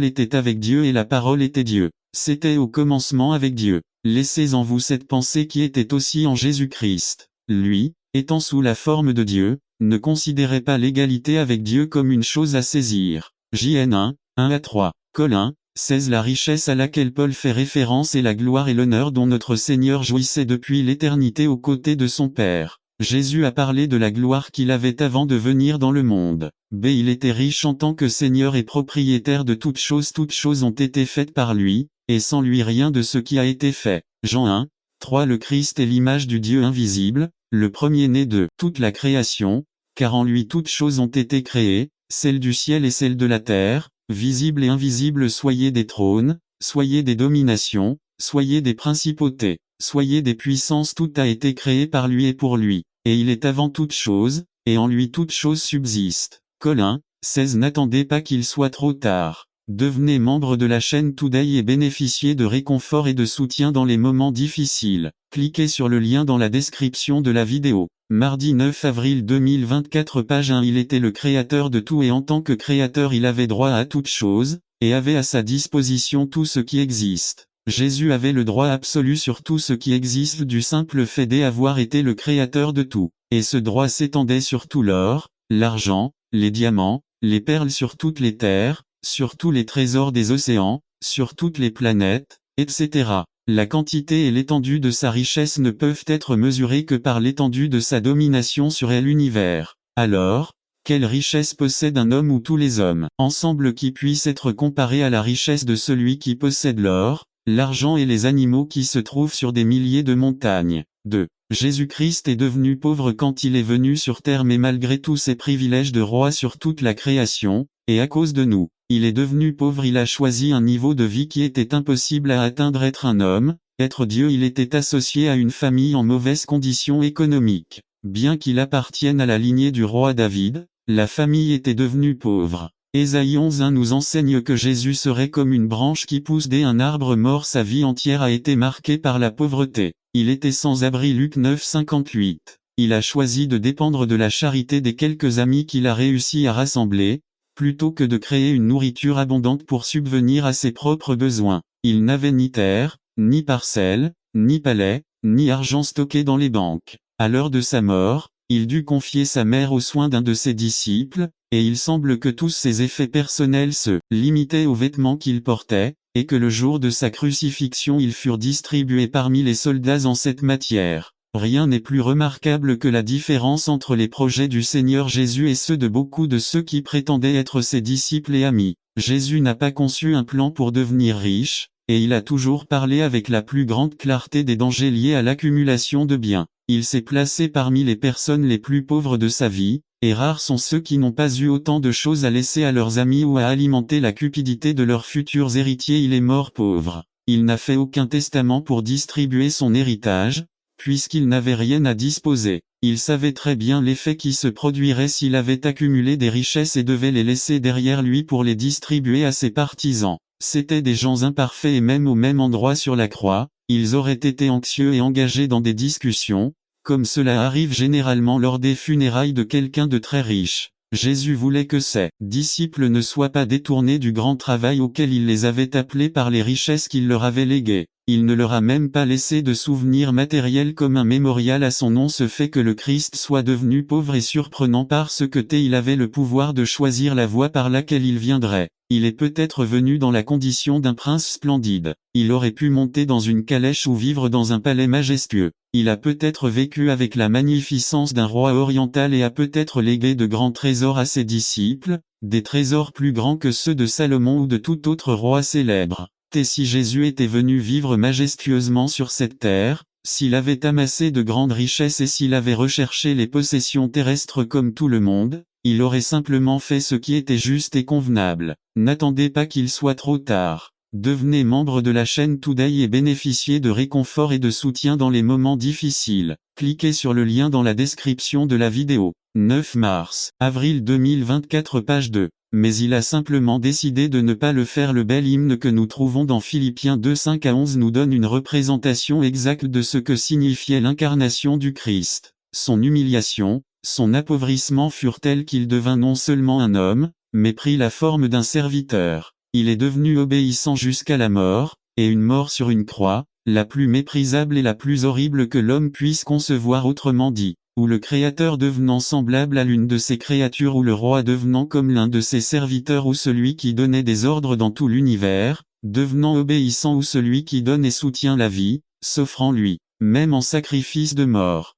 était avec Dieu et la parole était Dieu. C'était au commencement avec Dieu. Laissez en vous cette pensée qui était aussi en Jésus-Christ. Lui, étant sous la forme de Dieu, ne considérait pas l'égalité avec Dieu comme une chose à saisir. JN 1-3. Col 1. 16. La richesse à laquelle Paul fait référence est la gloire et l'honneur dont notre Seigneur jouissait depuis l'éternité aux côtés de son Père. Jésus a parlé de la gloire qu'il avait avant de venir dans le monde. Il était riche en tant que Seigneur et propriétaire de toutes choses ont été faites par lui, et sans lui rien de ce qui a été fait. Jean 1-3. Le Christ est l'image du Dieu invisible, le premier-né de toute la création, car en lui toutes choses ont été créées, celles du ciel et celles de la terre, visibles et invisibles. Soyez des trônes, soyez des dominations, soyez des principautés, soyez des puissances. Tout a été créé par lui et pour lui, et il est avant toute chose, et en lui toute chose subsiste. Col 1-16. N'attendez pas qu'il soit trop tard. Devenez membre de la chaîne Today et bénéficiez de réconfort et de soutien dans les moments difficiles. Cliquez sur le lien dans la description de la vidéo. Mardi 9 avril 2024 page 1. Il était le créateur de tout et en tant que créateur il avait droit à toute chose, et avait à sa disposition tout ce qui existe. Jésus avait le droit absolu sur tout ce qui existe du simple fait d'avoir été le créateur de tout. Et ce droit s'étendait sur tout l'or, l'argent, les diamants, les perles sur toutes les terres, sur tous les trésors des océans, sur toutes les planètes, etc. La quantité et l'étendue de sa richesse ne peuvent être mesurées que par l'étendue de sa domination sur l'univers. Alors, quelle richesse possède un homme ou tous les hommes ensemble qui puissent être comparés à la richesse de celui qui possède l'or, l'argent et les animaux qui se trouvent sur des milliers de montagnes. 2. Jésus-Christ est devenu pauvre quand il est venu sur terre, mais malgré tous ses privilèges de roi sur toute la création, et à cause de nous, il est devenu pauvre. Il a choisi un niveau de vie qui était impossible à atteindre. Être un homme, être Dieu. Il était associé à une famille en mauvaise condition économique. Bien qu'il appartienne à la lignée du roi David, la famille était devenue pauvre. Ésaïe 11:1 nous enseigne que Jésus serait comme une branche qui pousse d'un arbre mort. Sa vie entière a été marquée par la pauvreté. Il était sans abri. Luc 9:58. Il a choisi de dépendre de la charité des quelques amis qu'il a réussi à rassembler, plutôt que de créer une nourriture abondante pour subvenir à ses propres besoins. Il n'avait ni terre, ni parcelle, ni palais, ni argent stocké dans les banques. À l'heure de sa mort, il dut confier sa mère aux soins d'un de ses disciples, et il semble que tous ses effets personnels se limitaient aux vêtements qu'il portait, et que le jour de sa crucifixion ils furent distribués parmi les soldats en cette matière. Rien n'est plus remarquable que la différence entre les projets du Seigneur Jésus et ceux de beaucoup de ceux qui prétendaient être ses disciples et amis. Jésus n'a pas conçu un plan pour devenir riche, et il a toujours parlé avec la plus grande clarté des dangers liés à l'accumulation de biens. Il s'est placé parmi les personnes les plus pauvres de sa vie, et rares sont ceux qui n'ont pas eu autant de choses à laisser à leurs amis ou à alimenter la cupidité de leurs futurs héritiers. Il est mort pauvre. Il n'a fait aucun testament pour distribuer son héritage, puisqu'il n'avait rien à disposer. Il savait très bien l'effet qui se produirait s'il avait accumulé des richesses et devait les laisser derrière lui pour les distribuer à ses partisans. C'étaient des gens imparfaits et même au même endroit sur la croix, ils auraient été anxieux et engagés dans des discussions, comme cela arrive généralement lors des funérailles de quelqu'un de très riche. Jésus voulait que ses disciples ne soient pas détournés du grand travail auquel il les avait appelés par les richesses qu'il leur avait léguées. Il ne leur a même pas laissé de souvenirs matériels comme un mémorial à son nom. Ce fait que le Christ soit devenu pauvre est surprenant parce que il avait le pouvoir de choisir la voie par laquelle il viendrait. Il est peut-être venu dans la condition d'un prince splendide. Il aurait pu monter dans une calèche ou vivre dans un palais majestueux. Il a peut-être vécu avec la magnificence d'un roi oriental et a peut-être légué de grands trésors à ses disciples, des trésors plus grands que ceux de Salomon ou de tout autre roi célèbre. Et si Jésus était venu vivre majestueusement sur cette terre, s'il avait amassé de grandes richesses et s'il avait recherché les possessions terrestres comme tout le monde, il aurait simplement fait ce qui était juste et convenable. N'attendez pas qu'il soit trop tard. Devenez membre de la chaîne Today et bénéficiez de réconfort et de soutien dans les moments difficiles. Cliquez sur le lien dans la description de la vidéo. 9 mars, avril 2024 page 2. Mais il a simplement décidé de ne pas le faire. Le bel hymne que nous trouvons dans Philippiens 2:5-11 nous donne une représentation exacte de ce que signifiait l'incarnation du Christ. Son humiliation, son appauvrissement furent tels qu'il devint non seulement un homme, mais prit la forme d'un serviteur. Il est devenu obéissant jusqu'à la mort, et une mort sur une croix, la plus méprisable et la plus horrible que l'homme puisse concevoir. Autrement dit, ou le Créateur devenant semblable à l'une de ses créatures, ou le roi devenant comme l'un de ses serviteurs, ou celui qui donnait des ordres dans tout l'univers, devenant obéissant, ou celui qui donne et soutient la vie, s'offrant lui, même en sacrifice de mort.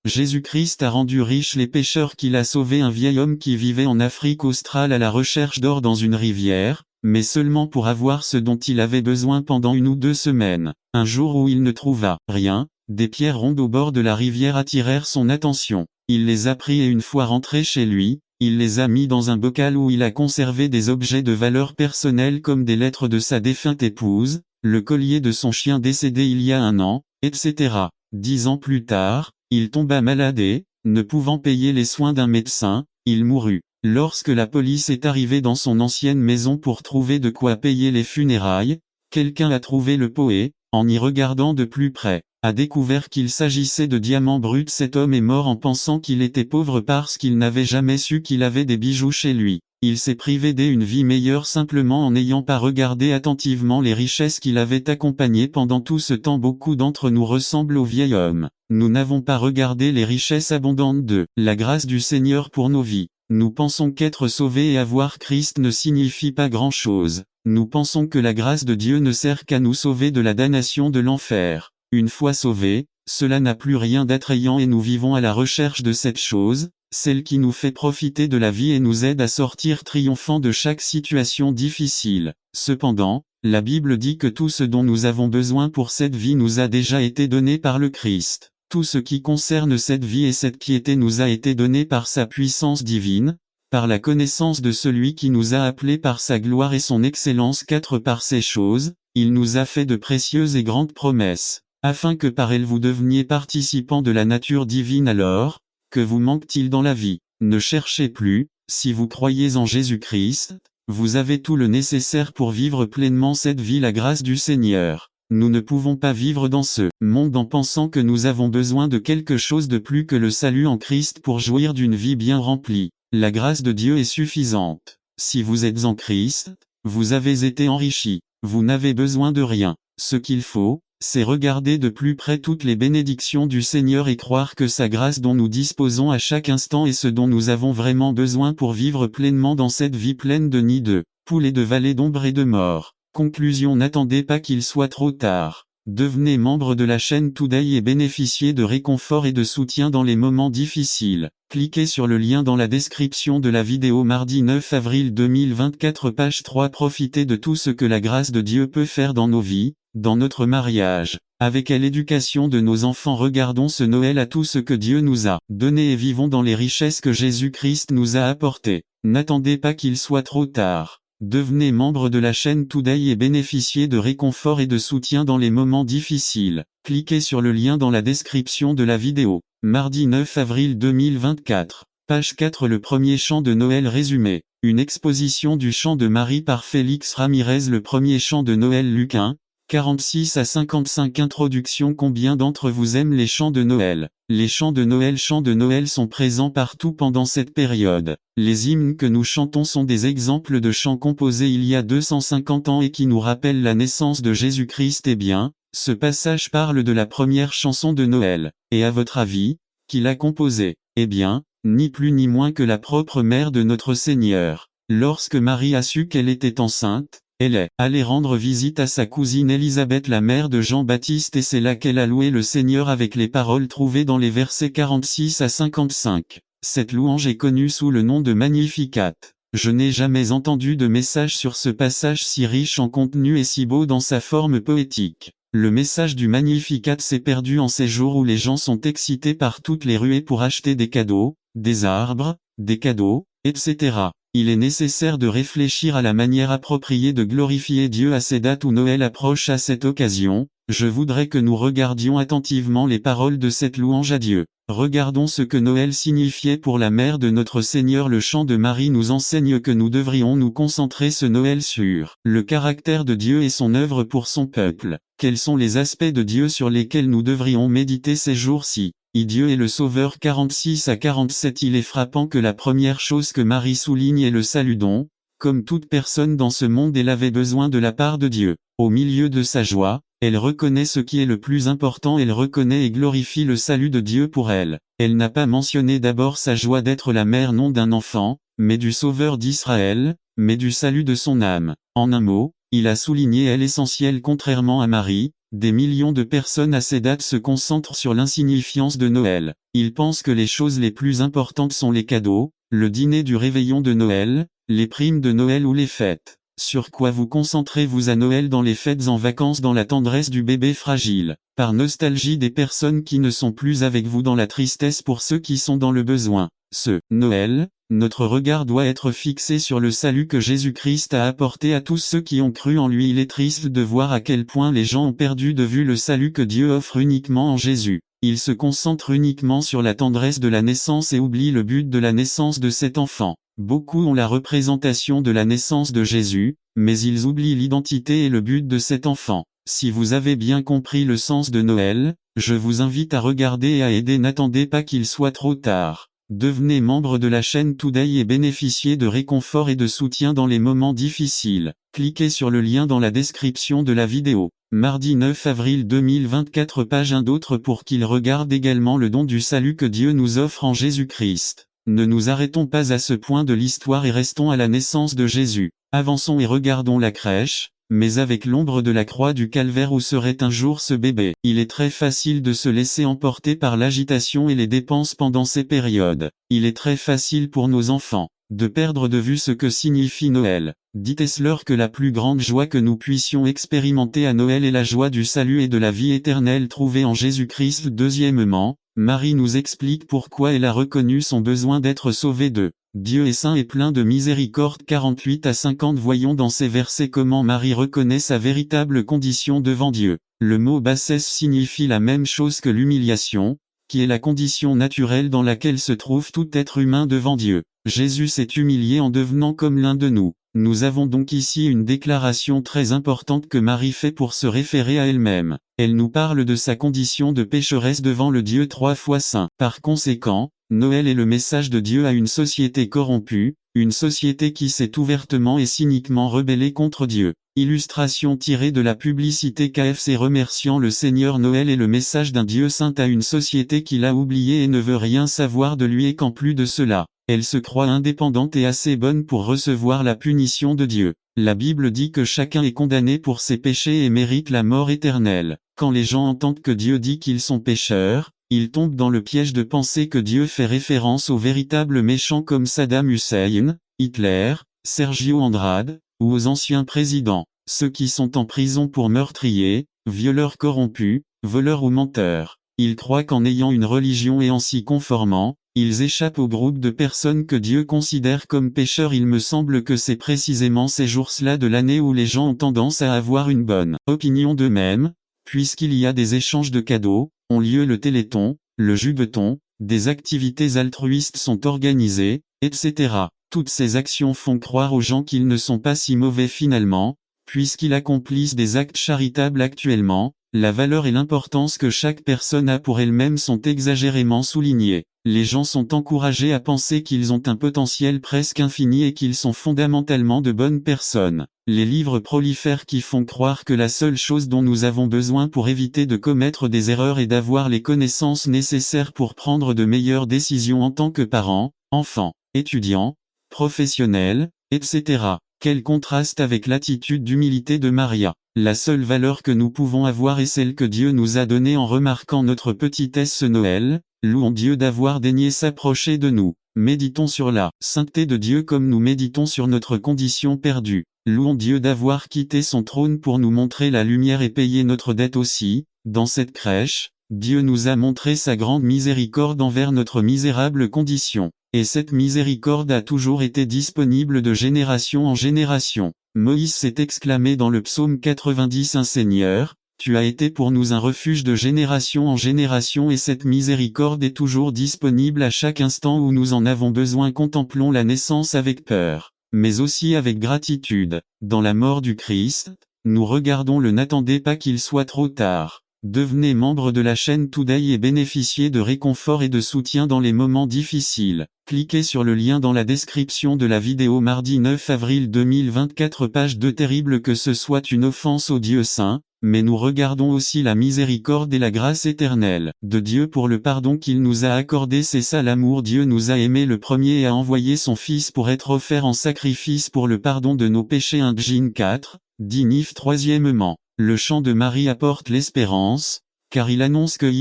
Jésus-Christ a rendu riches les pécheurs qu'il a sauvés. Un vieil homme qui vivait en Afrique australe à la recherche d'or dans une rivière, mais seulement pour avoir ce dont il avait besoin pendant 1 ou 2 semaines. Un jour où il ne trouva rien, des pierres rondes au bord de la rivière attirèrent son attention. Il les a pris et une fois rentré chez lui, il les a mis dans un bocal où il a conservé des objets de valeur personnelle comme des lettres de sa défunte épouse, le collier de son chien décédé il y a 1 an, etc. 10 ans plus tard, il tomba malade et, ne pouvant payer les soins d'un médecin, il mourut. Lorsque la police est arrivée dans son ancienne maison pour trouver de quoi payer les funérailles, quelqu'un a trouvé le pot et, en y regardant de plus près, a découvert qu'il s'agissait de diamants bruts. Cet homme est mort en pensant qu'il était pauvre parce qu'il n'avait jamais su qu'il avait des bijoux chez lui. Il s'est privé d'une vie meilleure simplement en n'ayant pas regardé attentivement les richesses qui l'avaient accompagné pendant tout ce temps. Beaucoup d'entre nous ressemblent au vieil homme. Nous n'avons pas regardé les richesses abondantes de la grâce du Seigneur pour nos vies. Nous pensons qu'être sauvé et avoir Christ ne signifie pas grand-chose. Nous pensons que la grâce de Dieu ne sert qu'à nous sauver de la damnation de l'enfer. Une fois sauvés, cela n'a plus rien d'attrayant et nous vivons à la recherche de cette chose, celle qui nous fait profiter de la vie et nous aide à sortir triomphant de chaque situation difficile. Cependant, la Bible dit que tout ce dont nous avons besoin pour cette vie nous a déjà été donné par le Christ. Tout ce qui concerne cette vie et cette piété nous a été donné par sa puissance divine, par la connaissance de celui qui nous a appelés par sa gloire et son excellence. 4 Par ces choses, il nous a fait de précieuses et grandes promesses, afin que par elles vous deveniez participants de la nature divine. Alors, que vous manque-t-il dans la vie? Ne cherchez plus, si vous croyez en Jésus-Christ, vous avez tout le nécessaire pour vivre pleinement cette vie. La grâce du Seigneur. Nous ne pouvons pas vivre dans ce monde en pensant que nous avons besoin de quelque chose de plus que le salut en Christ pour jouir d'une vie bien remplie. La grâce de Dieu est suffisante. Si vous êtes en Christ, vous avez été enrichis. Vous n'avez besoin de rien. Ce qu'il faut, c'est regarder de plus près toutes les bénédictions du Seigneur et croire que sa grâce dont nous disposons à chaque instant est ce dont nous avons vraiment besoin pour vivre pleinement dans cette vie pleine de nids de poules et de vallées d'ombre et de mort. Conclusion: n'attendez pas qu'il soit trop tard. Devenez membre de la chaîne Today et bénéficiez de réconfort et de soutien dans les moments difficiles. Cliquez sur le lien dans la description de la vidéo. Mardi 9 avril 2024, page 3. Profitez de tout ce que la grâce de Dieu peut faire dans nos vies, dans notre mariage, avec l'éducation de nos enfants. Regardons ce Noël à tout ce que Dieu nous a donné et vivons dans les richesses que Jésus-Christ nous a apportées. N'attendez pas qu'il soit trop tard. Devenez membre de la chaîne Today et bénéficiez de réconfort et de soutien dans les moments difficiles. Cliquez sur le lien dans la description de la vidéo. Mardi 9 avril 2024. Page 4. Le premier chant de Noël résumé. Une exposition du chant de Marie par Félix Ramirez. Le premier chant de Noël. Luc 1, 46 à 55. Introduction. Combien d'entre vous aiment les chants de Noël? Les chants de Noël sont présents partout pendant cette période. Les hymnes que nous chantons sont des exemples de chants composés il y a 250 ans et qui nous rappellent la naissance de Jésus-Christ. Eh bien, ce passage parle de la première chanson de Noël. Et à votre avis, qui l'a composée? Eh bien, ni plus ni moins que la propre mère de notre Seigneur. Lorsque Marie a su qu'elle était enceinte, elle est allée rendre visite à sa cousine Élisabeth, la mère de Jean-Baptiste, et c'est là qu'elle a loué le Seigneur avec les paroles trouvées dans les versets 46 à 55. Cette louange est connue sous le nom de Magnificat. Je n'ai jamais entendu de message sur ce passage si riche en contenu et si beau dans sa forme poétique. Le message du Magnificat s'est perdu en ces jours où les gens sont excités par toutes les ruées pour acheter des cadeaux, des arbres, des cadeaux, etc. Il est nécessaire de réfléchir à la manière appropriée de glorifier Dieu à ces dates où Noël approche. À cette occasion, je voudrais que nous regardions attentivement les paroles de cette louange à Dieu. Regardons ce que Noël signifiait pour la mère de notre Seigneur. Le chant de Marie nous enseigne que nous devrions nous concentrer ce Noël sur le caractère de Dieu et son œuvre pour son peuple. Quels sont les aspects de Dieu sur lesquels nous devrions méditer ces jours-ci? Dieu est le Sauveur. 46 à 47. Il est frappant que la première chose que Marie souligne est le salut dont, comme toute personne dans ce monde, elle avait besoin de la part de Dieu. Au milieu de sa joie, elle reconnaît ce qui est le plus important. Elle reconnaît et glorifie le salut de Dieu pour elle. Elle n'a pas mentionné d'abord sa joie d'être la mère non d'un enfant, mais du Sauveur d'Israël, mais du salut de son âme. En un mot, il a souligné l'essentiel. Contrairement à Marie, des millions de personnes à ces dates se concentrent sur l'insignifiance de Noël. Ils pensent que les choses les plus importantes sont les cadeaux, le dîner du réveillon de Noël, les primes de Noël ou les fêtes. Sur quoi vous concentrez-vous à Noël? Dans les fêtes, en vacances, dans la tendresse du bébé fragile, par nostalgie des personnes qui ne sont plus avec vous, dans la tristesse pour ceux qui sont dans le besoin? Ce Noël, notre regard doit être fixé sur le salut que Jésus-Christ a apporté à tous ceux qui ont cru en lui. Il est triste de voir à quel point les gens ont perdu de vue le salut que Dieu offre uniquement en Jésus. Ils se concentrent uniquement sur la tendresse de la naissance et oublient le but de la naissance de cet enfant. Beaucoup ont la représentation de la naissance de Jésus, mais ils oublient l'identité et le but de cet enfant. Si vous avez bien compris le sens de Noël, je vous invite à regarder et à aider. N'attendez pas qu'il soit trop tard. Devenez membre de la chaîne Today et bénéficiez de réconfort et de soutien dans les moments difficiles. Cliquez sur le lien dans la description de la vidéo. Mardi 9 avril 2024, page 1. D'autres pour qu'ils regardent également le don du salut que Dieu nous offre en Jésus-Christ. Ne nous arrêtons pas à ce point de l'histoire et restons à la naissance de Jésus. Avançons et regardons la crèche, mais avec l'ombre de la croix du calvaire où serait un jour ce bébé. Il est très facile de se laisser emporter par l'agitation et les dépenses pendant ces périodes. Il est très facile pour nos enfants de perdre de vue ce que signifie Noël. Dites-leur que la plus grande joie que nous puissions expérimenter à Noël est la joie du salut et de la vie éternelle trouvée en Jésus-Christ. Deuxièmement, Marie nous explique pourquoi elle a reconnu son besoin d'être sauvée de Dieu est saint et plein de miséricorde. 48 à 50. Voyons dans ces versets comment Marie reconnaît sa véritable condition devant Dieu. Le mot bassesse signifie la même chose que l'humiliation, qui est la condition naturelle dans laquelle se trouve tout être humain devant Dieu. Jésus s'est humilié en devenant comme l'un de nous. Nous avons donc ici une déclaration très importante que Marie fait pour se référer à elle-même. Elle nous parle de sa condition de pécheresse devant le Dieu 3 fois saint. Par conséquent, Noël est le message de Dieu à une société corrompue, une société qui s'est ouvertement et cyniquement rebellée contre Dieu. Illustration tirée de la publicité KFC remerciant le Seigneur. Noël est le message d'un Dieu saint à une société qui l'a oublié et ne veut rien savoir de lui, et qu'en plus de cela, elle se croit indépendante et assez bonne pour recevoir la punition de Dieu. La Bible dit que chacun est condamné pour ses péchés et mérite la mort éternelle. Quand les gens entendent que Dieu dit qu'ils sont pécheurs, ils tombent dans le piège de penser que Dieu fait référence aux véritables méchants comme Saddam Hussein, Hitler, Sergio Andrade, ou aux anciens présidents, ceux qui sont en prison pour meurtriers, violeurs corrompus, voleurs ou menteurs. Ils croient qu'en ayant une religion et en s'y conformant, ils échappent au groupe de personnes que Dieu considère comme pécheurs. Il me semble que c'est précisément ces jours-là de l'année où les gens ont tendance à avoir une bonne opinion d'eux-mêmes, puisqu'il y a des échanges de cadeaux, ont lieu le téléthon, le jugueton, des activités altruistes sont organisées, etc. Toutes ces actions font croire aux gens qu'ils ne sont pas si mauvais finalement, puisqu'ils accomplissent des actes charitables actuellement. La valeur et l'importance que chaque personne a pour elle-même sont exagérément soulignées. Les gens sont encouragés à penser qu'ils ont un potentiel presque infini et qu'ils sont fondamentalement de bonnes personnes. Les livres prolifèrent qui font croire que la seule chose dont nous avons besoin pour éviter de commettre des erreurs est d'avoir les connaissances nécessaires pour prendre de meilleures décisions en tant que parents, enfants, étudiants, professionnels, etc. Quel contraste avec l'attitude d'humilité de Maria. La seule valeur que nous pouvons avoir est celle que Dieu nous a donnée en remarquant notre petitesse ce Noël. Louons Dieu d'avoir daigné s'approcher de nous. Méditons sur la sainteté de Dieu comme nous méditons sur notre condition perdue. Louons Dieu d'avoir quitté son trône pour nous montrer la lumière et payer notre dette aussi. Dans cette crèche, Dieu nous a montré sa grande miséricorde envers notre misérable condition. Et cette miséricorde a toujours été disponible de génération en génération. Moïse s'est exclamé dans le psaume 90 : Seigneur, tu as été pour nous un refuge de génération en génération et cette miséricorde est toujours disponible à chaque instant où nous en avons besoin. Contemplons la naissance avec peur, mais aussi avec gratitude. Dans la mort du Christ, nous regardons le n'attendez pas qu'il soit trop tard. Devenez membre de la chaîne Today et bénéficiez de réconfort et de soutien dans les moments difficiles. Cliquez sur le lien dans la description de la vidéo. Mardi 9 avril 2024. Page 2. Terrible que ce soit une offense au Dieu saint, mais nous regardons aussi la miséricorde et la grâce éternelle de Dieu pour le pardon qu'il nous a accordé. C'est ça l'amour. Dieu nous a aimés le premier et a envoyé son Fils pour être offert en sacrifice pour le pardon de nos péchés. 1 Jean 4, 10 Nif. Troisièmement, le chant de Marie apporte l'espérance, car il annonce que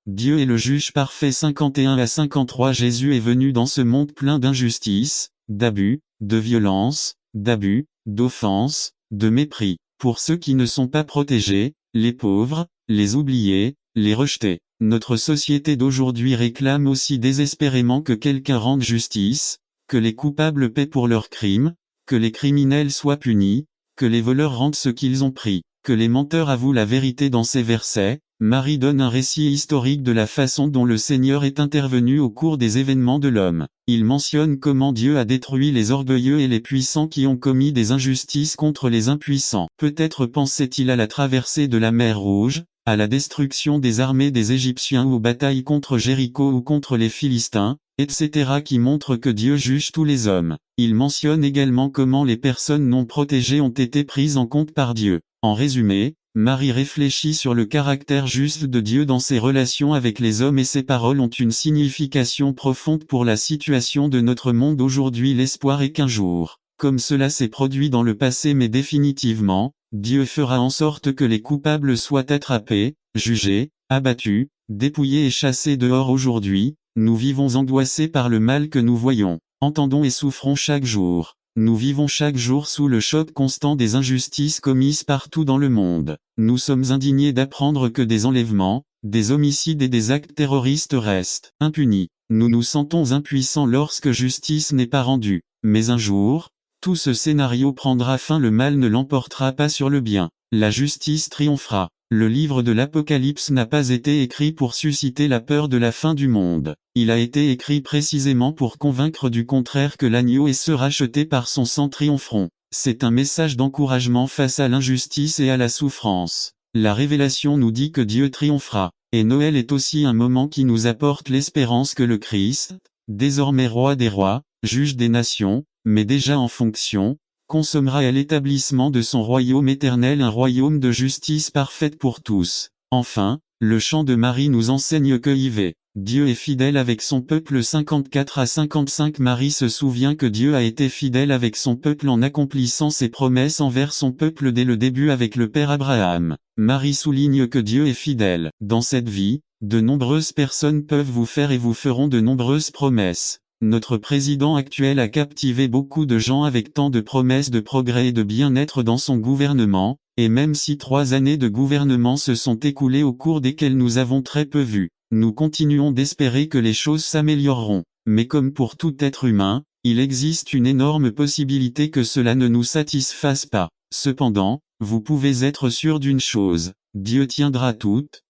Dieu est le juge parfait. 51 à 53. Jésus est venu dans ce monde plein d'injustice, d'abus, de violence, d'abus, d'offense, de mépris, pour ceux qui ne sont pas protégés, les pauvres, les oubliés, les rejetés. Notre société d'aujourd'hui réclame aussi désespérément que quelqu'un rende justice, que les coupables paient pour leurs crimes, que les criminels soient punis, que les voleurs rendent ce qu'ils ont pris, que les menteurs avouent la vérité. Dans ces versets, Marie donne un récit historique de la façon dont le Seigneur est intervenu au cours des événements de l'homme. Il mentionne comment Dieu a détruit les orgueilleux et les puissants qui ont commis des injustices contre les impuissants. Peut-être pensait-il à la traversée de la mer Rouge, à la destruction des armées des Égyptiens ou aux batailles contre Jéricho ou contre les Philistins, etc. qui montrent que Dieu juge tous les hommes. Il mentionne également comment les personnes non protégées ont été prises en compte par Dieu. En résumé, Marie réfléchit sur le caractère juste de Dieu dans ses relations avec les hommes et ses paroles ont une signification profonde pour la situation de notre monde aujourd'hui. L'espoir est qu'un jour, comme cela s'est produit dans le passé mais définitivement, Dieu fera en sorte que les coupables soient attrapés, jugés, abattus, dépouillés et chassés dehors. Aujourd'hui, nous vivons angoissés par le mal que nous voyons, entendons et souffrons chaque jour. Nous vivons chaque jour sous le choc constant des injustices commises partout dans le monde. Nous sommes indignés d'apprendre que des enlèvements, des homicides et des actes terroristes restent impunis. Nous nous sentons impuissants lorsque justice n'est pas rendue. Mais un jour, tout ce scénario prendra fin, le mal ne l'emportera pas sur le bien. La justice triomphera. Le livre de l'Apocalypse n'a pas été écrit pour susciter la peur de la fin du monde. Il a été écrit précisément pour convaincre du contraire, que l'agneau et ceux rachetés par son sang triompheront. C'est un message d'encouragement face à l'injustice et à la souffrance. La révélation nous dit que Dieu triomphera. Et Noël est aussi un moment qui nous apporte l'espérance que le Christ, désormais roi des rois, juge des nations, mais déjà en fonction, consommera à l'établissement de son royaume éternel, un royaume de justice parfaite pour tous. Enfin, le chant de Marie nous enseigne que Dieu est fidèle avec son peuple. 54 à 55. Marie se souvient que Dieu a été fidèle avec son peuple en accomplissant ses promesses envers son peuple dès le début avec le Père Abraham. Marie souligne que Dieu est fidèle. Dans cette vie, de nombreuses personnes peuvent vous faire et vous feront de nombreuses promesses. Notre président actuel a captivé beaucoup de gens avec tant de promesses de progrès et de bien-être dans son gouvernement, et même si 3 années de gouvernement se sont écoulées au cours desquelles nous avons très peu vu, nous continuons d'espérer que les choses s'amélioreront. Mais comme pour tout être humain, il existe une énorme possibilité que cela ne nous satisfasse pas. Cependant, vous pouvez être sûr d'une chose, Dieu tiendra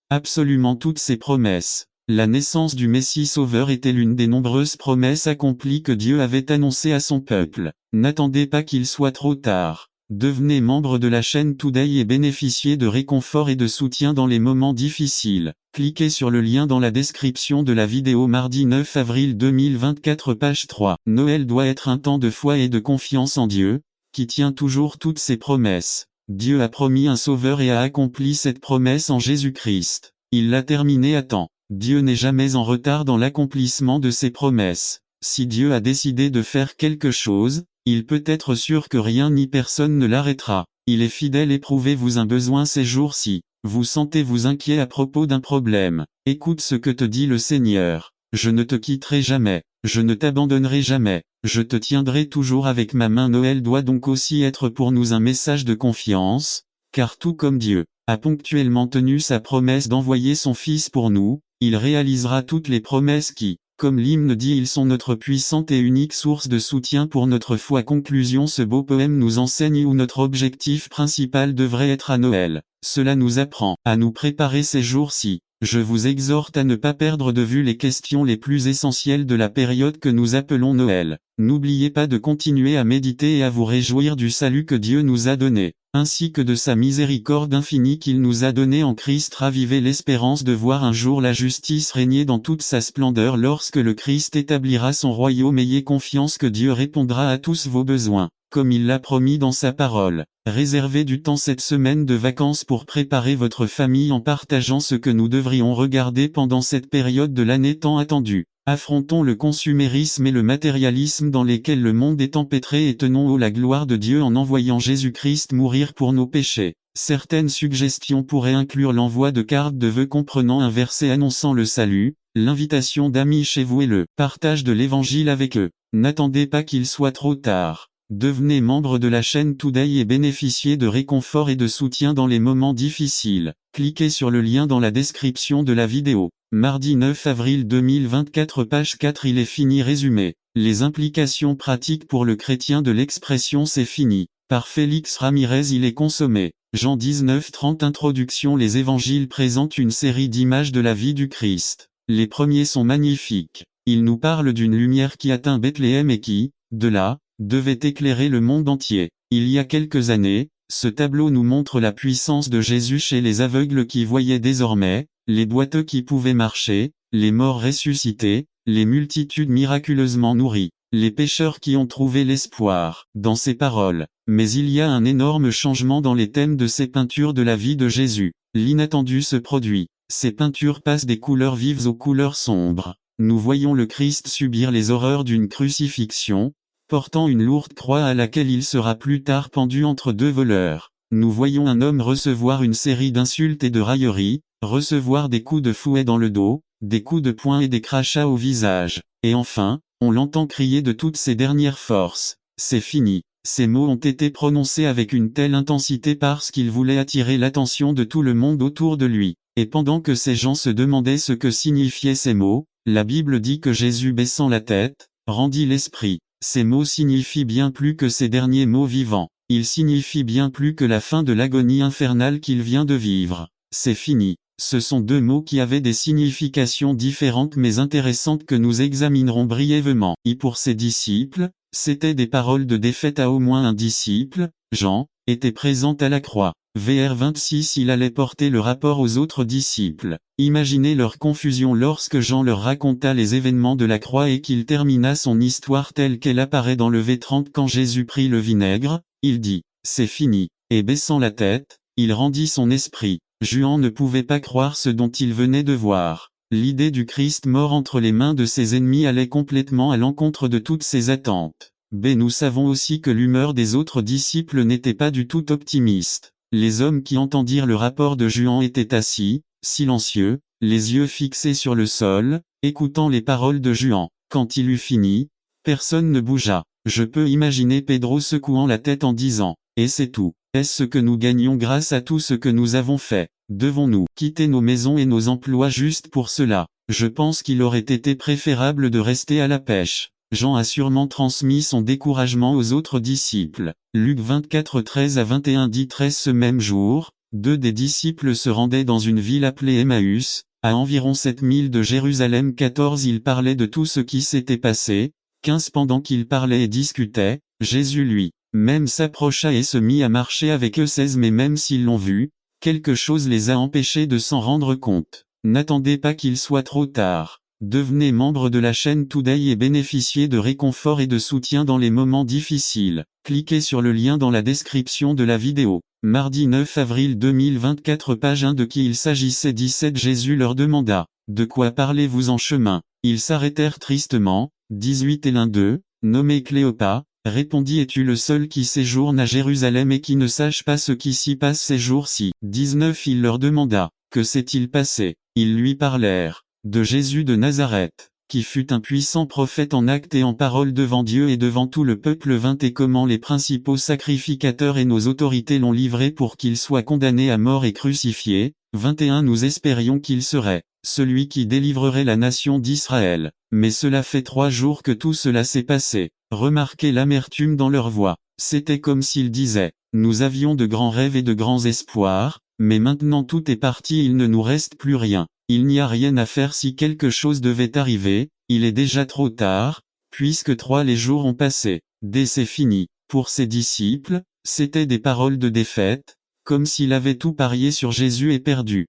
absolument toutes ses promesses. La naissance du Messie Sauveur était l'une des nombreuses promesses accomplies que Dieu avait annoncées à son peuple. N'attendez pas qu'il soit trop tard. Devenez membre de la chaîne Today et bénéficiez de réconfort et de soutien dans les moments difficiles. Cliquez sur le lien dans la description de la vidéo. Mardi 9 avril 2024, page 3. Noël doit être un temps de foi et de confiance en Dieu, qui tient toujours toutes ses promesses. Dieu a promis un Sauveur et a accompli cette promesse en Jésus-Christ. Il l'a terminée à temps. Dieu n'est jamais en retard dans l'accomplissement de ses promesses. Si Dieu a décidé de faire quelque chose, il peut être sûr que rien ni personne ne l'arrêtera. Il est fidèle. Éprouvez-vous un besoin ces jours-ci? Vous sentez-vous inquiet à propos d'un problème? Écoute ce que te dit le Seigneur. Je ne te quitterai jamais. Je ne t'abandonnerai jamais. Je te tiendrai toujours avec ma main. Noël doit donc aussi être pour nous un message de confiance, car tout comme Dieu a ponctuellement tenu sa promesse d'envoyer son Fils pour nous, il réalisera toutes les promesses qui, comme l'hymne dit, ils sont notre puissante et unique source de soutien pour notre foi. Conclusion. Ce beau poème nous enseigne où notre objectif principal devrait être à Noël. Cela nous apprend à nous préparer ces jours-ci. Je vous exhorte à ne pas perdre de vue les questions les plus essentielles de la période que nous appelons Noël. N'oubliez pas de continuer à méditer et à vous réjouir du salut que Dieu nous a donné, ainsi que de sa miséricorde infinie qu'il nous a donnée en Christ. Ravivez l'espérance de voir un jour la justice régner dans toute sa splendeur lorsque le Christ établira son royaume. Ayez confiance que Dieu répondra à tous vos besoins, comme il l'a promis dans sa parole. Réservez du temps cette semaine de vacances pour préparer votre famille en partageant ce que nous devrions regarder pendant cette période de l'année tant attendue. Affrontons le consumérisme et le matérialisme dans lesquels le monde est empêtré et tenons haut la gloire de Dieu en envoyant Jésus-Christ mourir pour nos péchés. Certaines suggestions pourraient inclure l'envoi de cartes de vœux comprenant un verset annonçant le salut, l'invitation d'amis chez vous et le partage de l'évangile avec eux. N'attendez pas qu'il soit trop tard. Devenez membre de la chaîne Today et bénéficiez de réconfort et de soutien dans les moments difficiles. Cliquez sur le lien dans la description de la vidéo. Mardi 9 avril 2024, page 4. Il est fini. Résumé. Les implications pratiques pour le chrétien de l'expression c'est fini. Par Félix Ramirez. Il est consommé. Jean 19:30. Introduction. Les évangiles présentent une série d'images de la vie du Christ. Les premiers sont magnifiques. Ils nous parlent d'une lumière qui atteint Bethléem et qui, de là, devait éclairer le monde entier. Il y a quelques années, ce tableau nous montre la puissance de Jésus chez les aveugles qui voyaient désormais, les boiteux qui pouvaient marcher, les morts ressuscités, les multitudes miraculeusement nourries, les pécheurs qui ont trouvé l'espoir. Dans ces paroles, Mais il y a un énorme changement dans les thèmes de ces peintures de la vie de Jésus. L'inattendu se produit. Ces peintures passent des couleurs vives aux couleurs sombres. Nous voyons le Christ subir les horreurs d'une crucifixion, portant une lourde croix à laquelle il sera plus tard pendu entre deux voleurs. Nous voyons un homme recevoir une série d'insultes et de railleries, recevoir des coups de fouet dans le dos, des coups de poing et des crachats au visage. Et enfin, on l'entend crier de toutes ses dernières forces. C'est fini. Ces mots ont été prononcés avec une telle intensité parce qu'il voulait attirer l'attention de tout le monde autour de lui. Et pendant que ces gens se demandaient ce que signifiaient ces mots, la Bible dit que Jésus, baissant la tête, rendit l'esprit. Ces mots signifient bien plus que ces derniers mots vivants. Ils signifient bien plus que la fin de l'agonie infernale qu'il vient de vivre. C'est fini. Ce sont deux mots qui avaient des significations différentes mais intéressantes que nous examinerons brièvement. Et pour ses disciples, c'étaient des paroles de défaite à au moins un disciple, Jean, était présent à la croix. Vers 26 il allait porter le rapport aux autres disciples. Imaginez leur confusion lorsque Jean leur raconta les événements de la croix et qu'il termina son histoire telle qu'elle apparaît dans le V30 quand Jésus prit le vinaigre, il dit, c'est fini, et baissant la tête, il rendit son esprit. Juan ne pouvait pas croire ce dont il venait de voir. L'idée du Christ mort entre les mains de ses ennemis allait complètement à l'encontre de toutes ses attentes. Nous savons aussi que l'humeur des autres disciples n'était pas du tout optimiste. Les hommes qui entendirent le rapport de Juan étaient assis, silencieux, les yeux fixés sur le sol, écoutant les paroles de Juan. Quand il eut fini, personne ne bougea. Je peux imaginer Pedro secouant la tête en disant, « Et c'est tout. Est-ce ce que nous gagnons grâce à tout ce que nous avons fait? Devons-nous quitter nos maisons et nos emplois juste pour cela? Je pense qu'il aurait été préférable de rester à la pêche. » Jean a sûrement transmis son découragement aux autres disciples. Luc 24 13 à 21 dit 13 ce même jour, deux des disciples se rendaient dans une ville appelée Emmaüs, à environ 7 milles de Jérusalem. 14 Ils parlaient de tout ce qui s'était passé. 15 Pendant qu'ils parlaient et discutaient, Jésus lui-même s'approcha et se mit à marcher avec eux. 16 Mais même s'ils l'ont vu, quelque chose les a empêchés de s'en rendre compte. N'attendez pas qu'il soit trop tard. Devenez membre de la chaîne Today et bénéficiez de réconfort et de soutien dans les moments difficiles. Cliquez sur le lien dans la description de la vidéo. Mardi 9 avril 2024 Page 1 De qui il s'agissait 17 Jésus leur demanda, « De quoi parlez-vous en chemin ?» Ils s'arrêtèrent tristement. 18 Et l'un d'eux, nommé Cléopas, répondit, « Es-tu le seul qui séjourne à Jérusalem et qui ne sache pas ce qui s'y passe ces jours-ci ?» 19 Il leur demanda, « Que s'est-il passé ?» Ils lui parlèrent de Jésus de Nazareth, qui fut un puissant prophète en actes et en parole devant Dieu et devant tout le peuple. 20 Et comment les principaux sacrificateurs et nos autorités l'ont livré pour qu'il soit condamné à mort et crucifié. 21 Nous espérions qu'il serait celui qui délivrerait la nation d'Israël. Mais cela fait 3 jours que tout cela s'est passé. Remarquez l'amertume dans leur voix. C'était comme s'ils disaient, « Nous avions de grands rêves et de grands espoirs, mais maintenant tout est parti et il ne nous reste plus rien. Il n'y a rien à faire si quelque chose devait arriver, il est déjà trop tard, puisque les jours ont passé. C'est fini. » Pour ses disciples, c'étaient des paroles de défaite, comme s'il avait tout parié sur Jésus et perdu.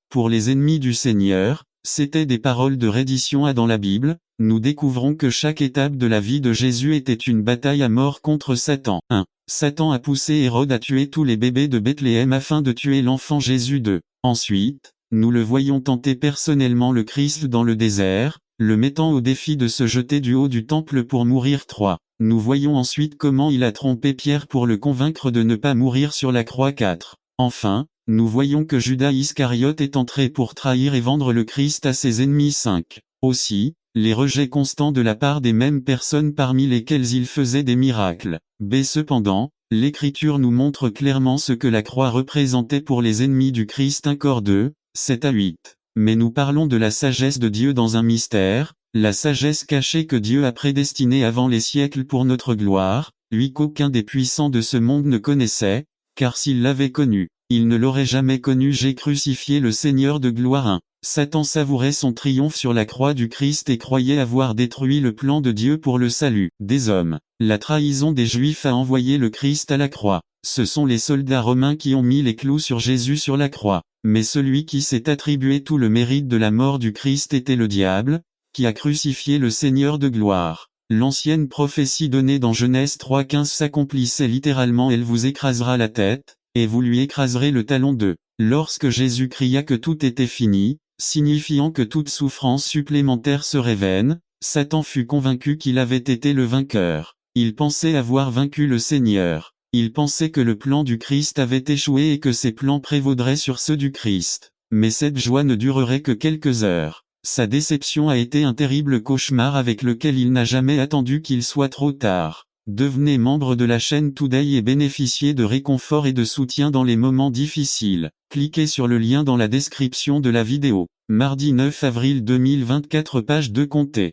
Pour les ennemis du Seigneur, c'étaient des paroles de reddition. Dans la Bible, nous découvrons que chaque étape de la vie de Jésus était une bataille à mort contre Satan. 1. Satan a poussé Hérode à tuer tous les bébés de Bethléem afin de tuer l'enfant Jésus. 2. Ensuite, nous le voyons tenter personnellement le Christ dans le désert, le mettant au défi de se jeter du haut du temple pour mourir. 3. Nous voyons ensuite comment il a trompé Pierre pour le convaincre de ne pas mourir sur la croix. 4. Enfin, nous voyons que Judas Iscariote est entré pour trahir et vendre le Christ à ses ennemis. 5. Aussi, les rejets constants de la part des mêmes personnes parmi lesquelles il faisait des miracles. Cependant, l'Écriture nous montre clairement ce que la croix représentait pour les ennemis du Christ. 1 Cor 2, 7 à 8. Mais nous parlons de la sagesse de Dieu dans un mystère, la sagesse cachée que Dieu a prédestinée avant les siècles pour notre gloire, lui qu'aucun des puissants de ce monde ne connaissait, car s'il l'avait connu, il ne l'aurait jamais connu. J'ai crucifié le Seigneur de gloire. 1. Satan savourait son triomphe sur la croix du Christ et croyait avoir détruit le plan de Dieu pour le salut des hommes. La trahison des Juifs a envoyé le Christ à la croix. Ce sont les soldats romains qui ont mis les clous sur Jésus sur la croix. Mais celui qui s'est attribué tout le mérite de la mort du Christ était le diable, qui a crucifié le Seigneur de gloire. L'ancienne prophétie donnée dans Genèse 3:15 s'accomplissait littéralement: elle vous écrasera la tête, et vous lui écraserez le talon d'eux. Lorsque Jésus cria que tout était fini, signifiant que toute souffrance supplémentaire serait vaine, Satan fut convaincu qu'il avait été le vainqueur. Il pensait avoir vaincu le Seigneur. Il pensait que le plan du Christ avait échoué et que ses plans prévaudraient sur ceux du Christ. Mais cette joie ne durerait que quelques heures. Sa déception a été un terrible cauchemar avec lequel il n'a jamais attendu qu'il soit trop tard. Devenez membre de la chaîne Today et bénéficiez de réconfort et de soutien dans les moments difficiles. Cliquez sur le lien dans la description de la vidéo. Mardi 9 avril 2024, page 2 comptez.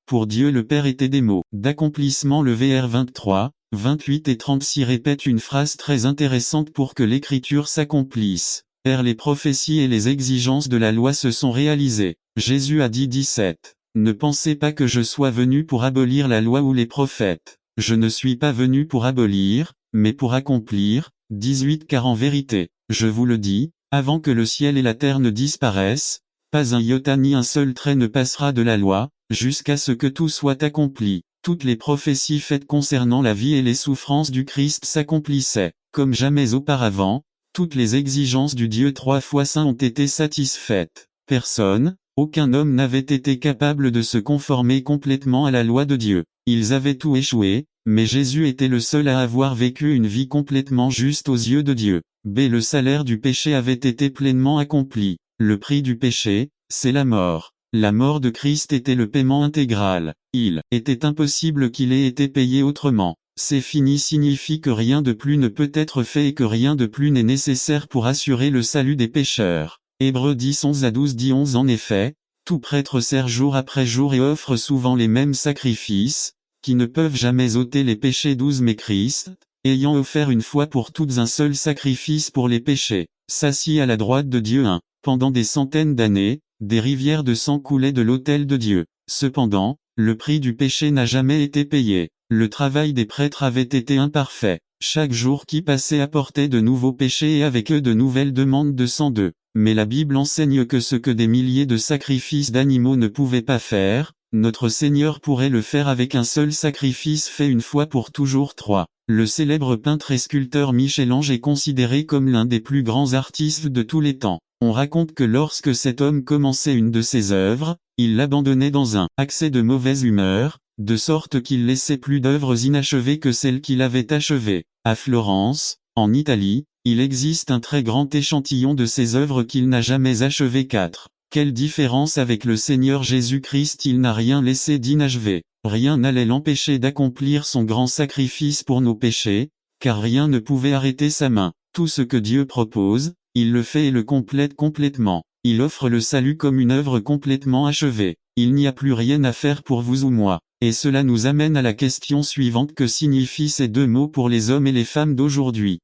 Pour Dieu le Père était des mots d'accomplissement. Le VR 23, 28 et 36 répète une phrase très intéressante pour que l'écriture s'accomplisse. Les prophéties et les exigences de la loi se sont réalisées. Jésus a dit 17. Ne pensez pas que je sois venu pour abolir la loi ou les prophètes. Je ne suis pas venu pour abolir, mais pour accomplir. 18 Car en vérité, je vous le dis, avant que le ciel et la terre ne disparaissent, pas un iota ni un seul trait ne passera de la loi, jusqu'à ce que tout soit accompli. Toutes les prophéties faites concernant la vie et les souffrances du Christ s'accomplissaient, comme jamais auparavant. Toutes les exigences du Dieu trois fois saint ont été satisfaites. Personne, aucun homme n'avait été capable de se conformer complètement à la loi de Dieu. Ils avaient tout échoué, mais Jésus était le seul à avoir vécu une vie complètement juste aux yeux de Dieu. Le salaire du péché avait été pleinement accompli. Le prix du péché, c'est la mort. La mort de Christ était le paiement intégral. Il était impossible qu'il ait été payé autrement. C'est fini signifie que rien de plus ne peut être fait et que rien de plus n'est nécessaire pour assurer le salut des pécheurs. Hébreux 10 11 à 12 dit 11 En effet, tout prêtre sert jour après jour et offre souvent les mêmes sacrifices, qui ne peuvent jamais ôter les péchés. 12 Mais Christ, ayant offert une fois pour toutes un seul sacrifice pour les péchés, s'assit à la droite de Dieu. Pendant des centaines d'années, des rivières de sang coulaient de l'autel de Dieu. Cependant, le prix du péché n'a jamais été payé. Le travail des prêtres avait été imparfait. Chaque jour qui passait apportait de nouveaux péchés et avec eux de nouvelles demandes de sang d'eux. Mais la Bible enseigne que ce que des milliers de sacrifices d'animaux ne pouvaient pas faire, notre Seigneur pourrait le faire avec un seul sacrifice fait une fois pour toujours. 3. Le célèbre peintre et sculpteur Michel-Ange est considéré comme l'un des plus grands artistes de tous les temps. On raconte que lorsque cet homme commençait une de ses œuvres, il l'abandonnait dans un accès de mauvaise humeur, de sorte qu'il laissait plus d'œuvres inachevées que celles qu'il avait achevées. À Florence, en Italie, il existe un très grand échantillon de ses œuvres qu'il n'a jamais achevées. 4. Quelle différence avec le Seigneur Jésus-Christ, il n'a rien laissé d'inachevé. Rien n'allait l'empêcher d'accomplir son grand sacrifice pour nos péchés, car rien ne pouvait arrêter sa main. Tout ce que Dieu propose, il le fait et le complète complètement. Il offre le salut comme une œuvre complètement achevée. Il n'y a plus rien à faire pour vous ou moi. Et cela nous amène à la question suivante: que signifient ces deux mots pour les hommes et les femmes d'aujourd'hui?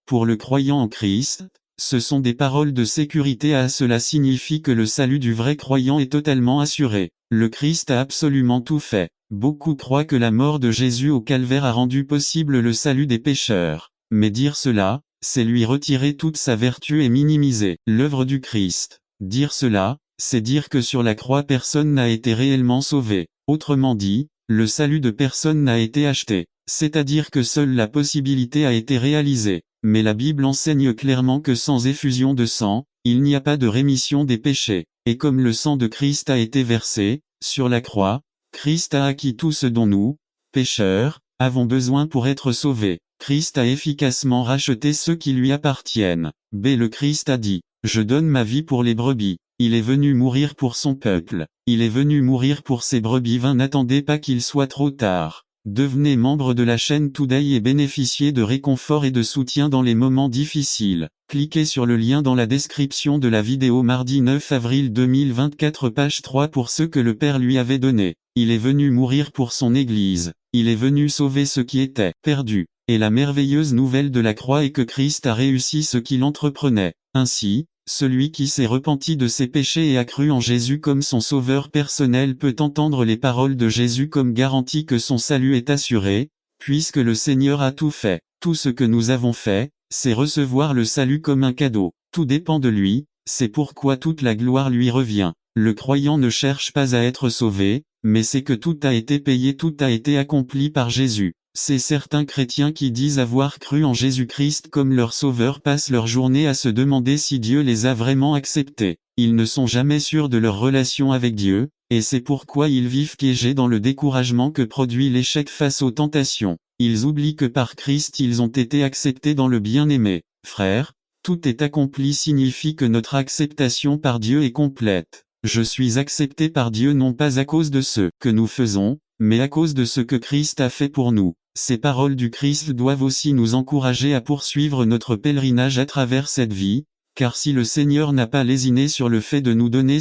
Pour le croyant en Christ, ce sont des paroles de sécurité. Cela signifie que le salut du vrai croyant est totalement assuré. Le Christ a absolument tout fait. Beaucoup croient que la mort de Jésus au calvaire a rendu possible le salut des pécheurs. Mais dire cela, c'est lui retirer toute sa vertu et minimiser l'œuvre du Christ. Dire cela, c'est dire que sur la croix personne n'a été réellement sauvé. Autrement dit, le salut de personne n'a été acheté. C'est-à-dire que seule la possibilité a été réalisée. Mais la Bible enseigne clairement que sans effusion de sang, il n'y a pas de rémission des péchés. Et comme le sang de Christ a été versé, sur la croix, Christ a acquis tout ce dont nous, pécheurs, avons besoin pour être sauvés. Christ a efficacement racheté ceux qui lui appartiennent. Le Christ a dit: Je donne ma vie pour les brebis. Il est venu mourir pour son peuple. Il est venu mourir pour ses brebis. N'attendez pas qu'il soit trop tard. Devenez membre de la chaîne Today et bénéficiez de réconfort et de soutien dans les moments difficiles. Cliquez sur le lien dans la description de la vidéo. Mardi 9 avril 2024, page 3 Pour ceux que le Père lui avait donnés. Il est venu mourir pour son Église. Il est venu sauver ceux qui étaient perdus. Et la merveilleuse nouvelle de la croix est que Christ a réussi ce qu'il entreprenait. Ainsi, celui qui s'est repenti de ses péchés et a cru en Jésus comme son sauveur personnel peut entendre les paroles de Jésus comme garantie que son salut est assuré, puisque le Seigneur a tout fait. Tout ce que nous avons fait, c'est recevoir le salut comme un cadeau. Tout dépend de lui, c'est pourquoi toute la gloire lui revient. Le croyant ne cherche pas à être sauvé, mais c'est que tout a été payé, tout a été accompli par Jésus. C'est certains chrétiens qui disent avoir cru en Jésus-Christ comme leur sauveur passent leur journée à se demander si Dieu les a vraiment acceptés. Ils ne sont jamais sûrs de leur relation avec Dieu, et c'est pourquoi ils vivent piégés dans le découragement que produit l'échec face aux tentations. Ils oublient que par Christ ils ont été acceptés dans le bien-aimé. Frères, tout est accompli signifie que notre acceptation par Dieu est complète. Je suis accepté par Dieu non pas à cause de ce que nous faisons, mais à cause de ce que Christ a fait pour nous. Ces paroles du Christ doivent aussi nous encourager à poursuivre notre pèlerinage à travers cette vie, car si le Seigneur n'a pas lésiné sur le fait de nous donner